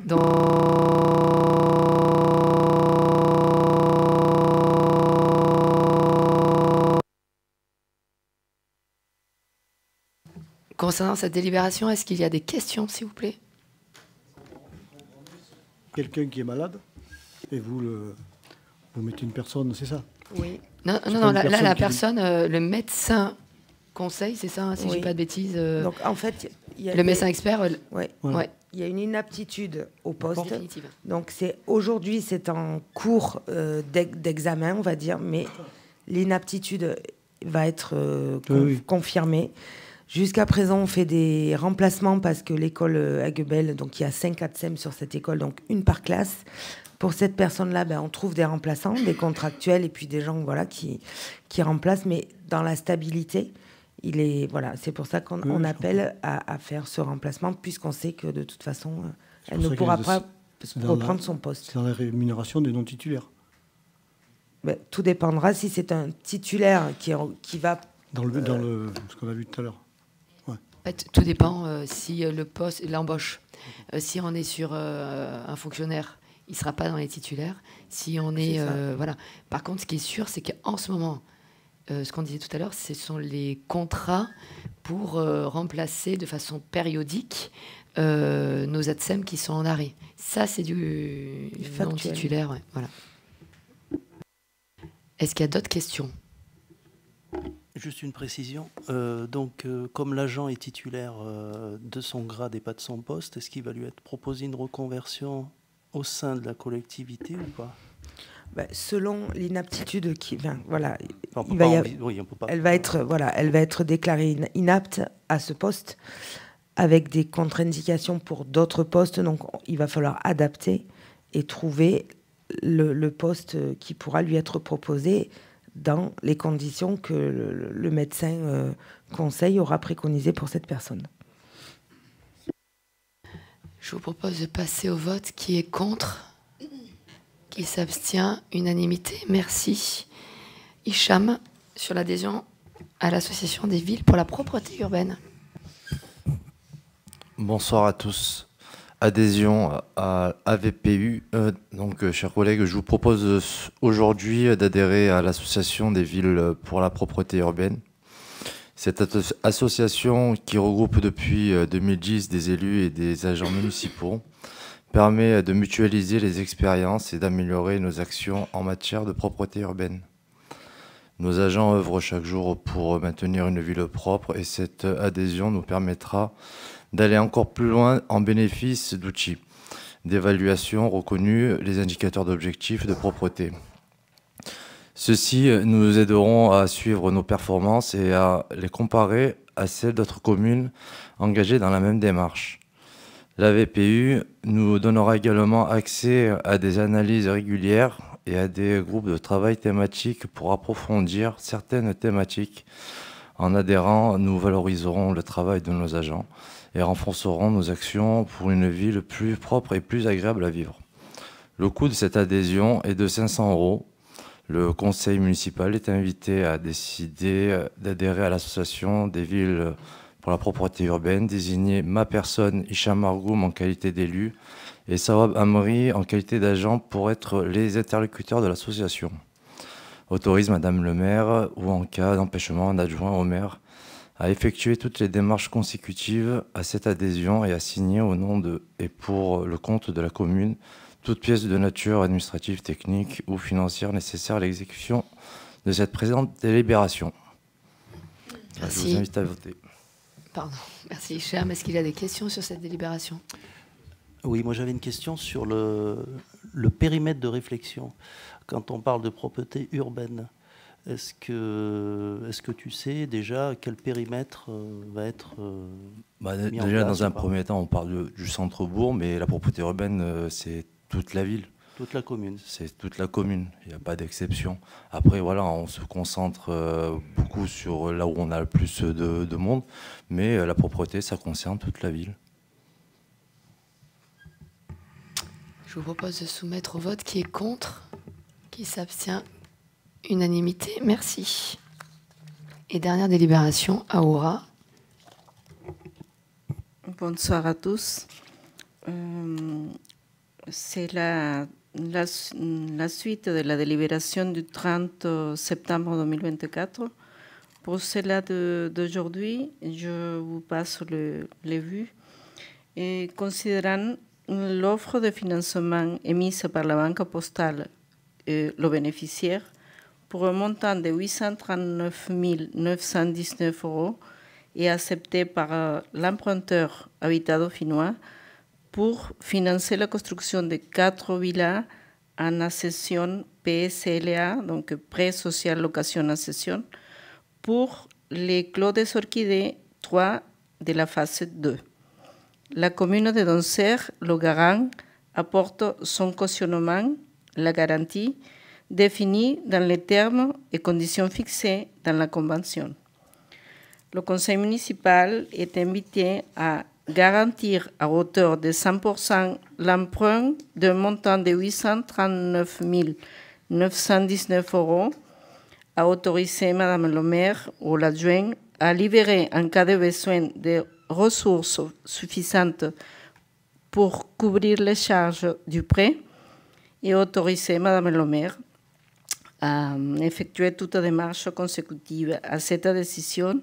Concernant cette délibération, est-ce qu'il y a des questions, s'il vous plaît? Quelqu'un qui est malade et vous mettez une personne, c'est ça? Oui. Non, là, la personne, le médecin conseil, c'est ça, si je dis pas de bêtises. Donc, en fait, le médecin expert. Ouais. Il y a une inaptitude au poste. Définitive. Donc, aujourd'hui, c'est en cours d'examen, on va dire, mais l'inaptitude va être confirmée. Jusqu'à présent, on fait des remplacements parce que l'école Aiguebelle, donc il y a 5 ATSEM sur cette école, donc une par classe. Pour cette personne-là, on trouve des remplaçants, des contractuels et puis des gens qui remplacent, mais dans la stabilité Voilà, c'est pour ça qu'on appelle à faire ce remplacement, puisqu'on sait que de toute façon, elle ne pourra pas reprendre son poste. C'est dans la rémunération des non-titulaires. Tout dépendra si c'est un titulaire qui va... Dans ce qu'on a vu tout à l'heure. Ouais. En fait, tout dépend si le poste, l'embauche. Si on est sur un fonctionnaire, il ne sera pas dans les titulaires. Si on est... voilà. Par contre, ce qui est sûr, c'est qu'en ce moment, ce qu'on disait tout à l'heure, ce sont les contrats pour remplacer de façon périodique nos ATSEM qui sont en arrêt. Ça, c'est du non-titulaire. Ouais. Voilà. Est-ce qu'il y a d'autres questions? Juste une précision. Comme l'agent est titulaire de son grade et pas de son poste, est-ce qu'il va lui être proposé une reconversion au sein de la collectivité ou pas? Selon l'inaptitude elle va être déclarée inapte à ce poste avec des contre-indications pour d'autres postes. Donc, il va falloir adapter et trouver le poste qui pourra lui être proposé dans les conditions que le médecin conseil aura préconisé pour cette personne. Je vous propose de passer au vote. Qui est contre? Qui s'abstient? Unanimité. Merci. Hicham, sur l'adhésion à l'Association des villes pour la propreté urbaine. Bonsoir à tous. Adhésion à AVPU. Chers collègues, je vous propose aujourd'hui d'adhérer à l'Association des villes pour la propreté urbaine. Cette association, qui regroupe depuis 2010 des élus et des agents municipaux, permet de mutualiser les expériences et d'améliorer nos actions en matière de propreté urbaine. Nos agents œuvrent chaque jour pour maintenir une ville propre et cette adhésion nous permettra d'aller encore plus loin en bénéfice d'outils d'évaluation reconnus, les indicateurs d'objectifs de propreté. Ceux-ci nous aideront à suivre nos performances et à les comparer à celles d'autres communes engagées dans la même démarche. La VPU nous donnera également accès à des analyses régulières et à des groupes de travail thématiques pour approfondir certaines thématiques. En adhérant, nous valoriserons le travail de nos agents et renforcerons nos actions pour une ville plus propre et plus agréable à vivre. Le coût de cette adhésion est de 500 €. Le conseil municipal est invité à décider d'adhérer à l'association des villes pour la propreté urbaine, désigner ma personne, Hicham Margoum, en qualité d'élu, et Sawab Amri en qualité d'agent pour être les interlocuteurs de l'association. Autorise Madame le maire, ou en cas d'empêchement d'adjoint au maire, à effectuer toutes les démarches consécutives à cette adhésion et à signer au nom de et pour le compte de la commune toute pièce de nature administrative, technique ou financière nécessaire à l'exécution de cette présente délibération. Merci. Je vous invite à voter. Pardon. Merci Hicham. Est-ce qu'il y a des questions sur cette délibération? Oui, moi j'avais une question sur le périmètre de réflexion. Quand on parle de propreté urbaine, est-ce que tu sais déjà quel périmètre va être mis en déjà, place, dans un premier temps, on parle du centre-bourg, mais la propreté urbaine, c'est toute la ville. Toute la commune. C'est toute la commune, il n'y a pas d'exception. Après, voilà, on se concentre beaucoup sur là où on a le plus de monde, mais la propreté, ça concerne toute la ville. Je vous propose de soumettre au vote. Qui est contre? Qui s'abstient? Unanimité. Merci. Et dernière délibération, Aoura. Bonsoir à tous. C'est la suite de la délibération du 30 septembre 2024. Pour cela d'aujourd'hui, je vous passe les vues. Et considérant l'offre de financement émise par la Banque Postale, le bénéficiaire, pour un montant de 839 919 € et accepté par l'emprunteur Habitat Dauphinois pour financer la construction de 4 villas en accession PSLA, donc Prêt Social Location Accession, pour les Clos des Orchidées 3 de la phase 2. La commune de Donser, le garant, apporte son cautionnement, la garantie, définie dans les termes et conditions fixés dans la Convention. le conseil municipal est invité à garantir à hauteur de 100% l'emprunt d'un montant de 839 919 €, à autoriser Madame le maire ou l'adjoint à libérer en cas de besoin de ressources suffisantes pour couvrir les charges du prêt, et autoriser Madame le maire à effectuer toute démarche consécutive à cette décision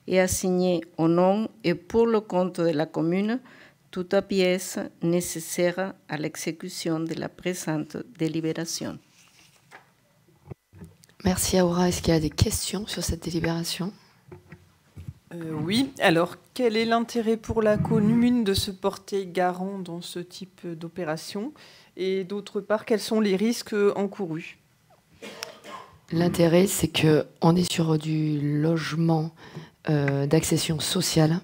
et à signer au nom et pour le compte de la commune toute pièce nécessaire à l'exécution de la présente délibération. Merci Aura. Est-ce qu'il y a des questions sur cette délibération? Oui. Alors, quel est l'intérêt pour la commune de se porter garant dans ce type d'opération? Et d'autre part, quels sont les risques encourus? L'intérêt, c'est qu'on est sur du logement d'accession sociale.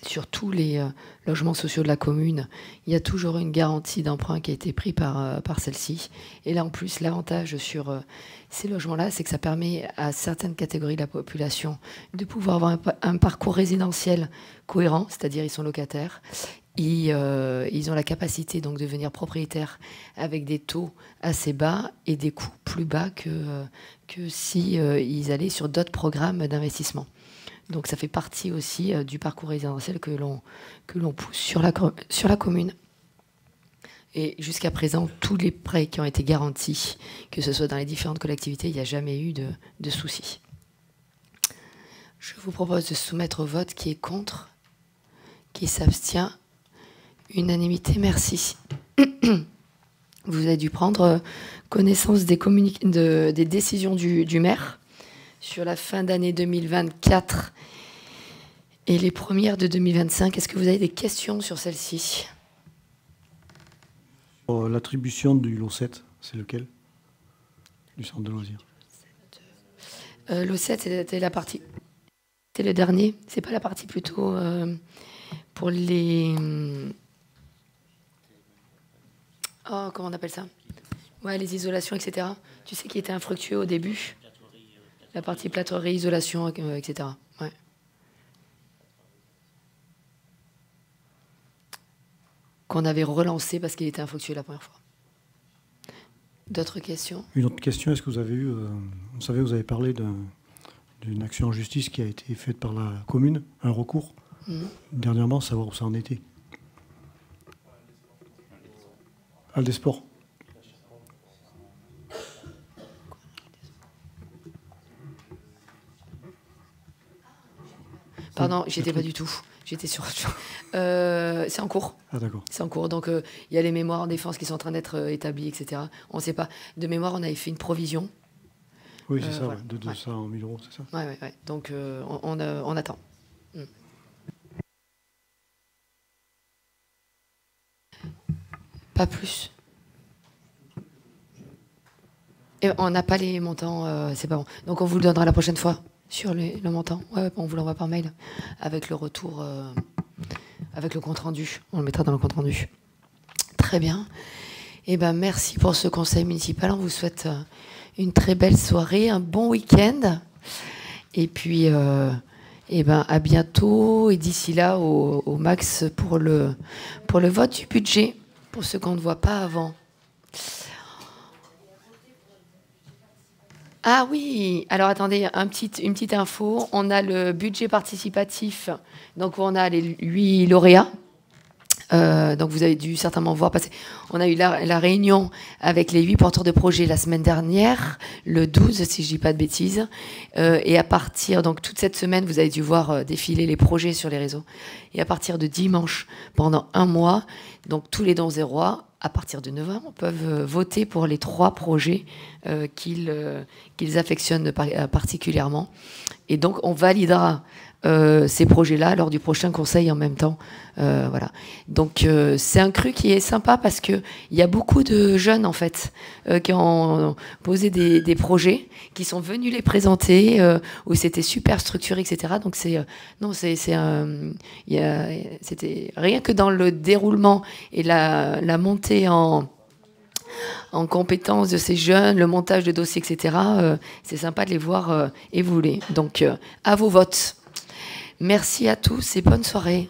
Sur tous les logements sociaux de la commune, il y a toujours une garantie d'emprunt qui a été prise par celle-ci. Et là, en plus, l'avantage sur ces logements-là, c'est que ça permet à certaines catégories de la population de pouvoir avoir un parcours résidentiel cohérent, c'est-à-dire ils sont locataires. Ils ont la capacité donc de devenir propriétaires avec des taux assez bas et des coûts plus bas que si ils allaient sur d'autres programmes d'investissement. Donc ça fait partie aussi du parcours résidentiel que l'on pousse sur la commune. Et jusqu'à présent, tous les prêts qui ont été garantis, que ce soit dans les différentes collectivités, il n'y a jamais eu de soucis. Je vous propose de soumettre au vote qui est contre, qui s'abstient. Unanimité, merci. Vous avez dû prendre connaissance des décisions du maire sur la fin d'année 2024 et les premières de 2025. Est-ce que vous avez des questions sur celle-ci? L'attribution du lot 7, c'est lequel? Du centre de loisirs. Lot 7, c'était la partie... C'est le dernier. C'est pas la partie plutôt pour les... Oh, comment on appelle ça? Ouais, les isolations, etc. Tu sais qui était infructueux au début? La partie plâtrerie, isolation, etc. Ouais. Qu'on avait relancé parce qu'il était infructueux la première fois. D'autres questions? Une autre question, est-ce que vous avez eu... vous savez, vous avez parlé d'une action en justice qui a été faite par la commune, un recours, dernièrement, savoir où ça en était. Aldesport. Pardon, j'y étais pas du tout. J'étais sur... c'est en cours. Ah d'accord. C'est en cours. Donc, il y a les mémoires en défense qui sont en train d'être établies, etc. On ne sait pas. De mémoire, on avait fait une provision. Oui, c'est ça, voilà. de 200 000 €, c'est ça? Oui, ouais, ouais. Donc, on attend. Pas plus. Et on n'a pas les montants, c'est pas bon. Donc, on vous le donnera la prochaine fois. Sur le montant, ouais, on vous l'envoie par mail avec le retour, avec le compte-rendu. On le mettra dans le compte-rendu. Très bien. Eh ben, merci pour ce conseil municipal. On vous souhaite une très belle soirée, un bon week-end. Et puis, eh ben, à bientôt. Et d'ici là, au max pour le vote du budget, pour ceux qu'on ne voit pas avant. Ah oui, alors attendez, une petite info. On a le budget participatif, donc on a les 8 lauréats. Donc vous avez dû certainement voir passer. On a eu la réunion avec les 8 porteurs de projets la semaine dernière, le 12, si je dis pas de bêtises. Et à partir, donc toute cette semaine, vous avez dû voir défiler les projets sur les réseaux. Et à partir de dimanche, pendant un mois, donc tous les dons zérois, à partir de 9 ans, peuvent voter pour les 3 projets qu'ils affectionnent particulièrement. Et donc, on validera ces projets-là lors du prochain conseil en même temps. Voilà. Donc, c'est un cru qui est sympa parce qu'il y a beaucoup de jeunes, en fait, qui ont posé des projets, qui sont venus les présenter, où c'était super structuré, etc. Donc, c'était rien que dans le déroulement et la montée en compétences de ces jeunes, le montage de dossiers, etc. C'est sympa de les voir évoluer. Donc, à vos votes. Merci à tous et bonne soirée.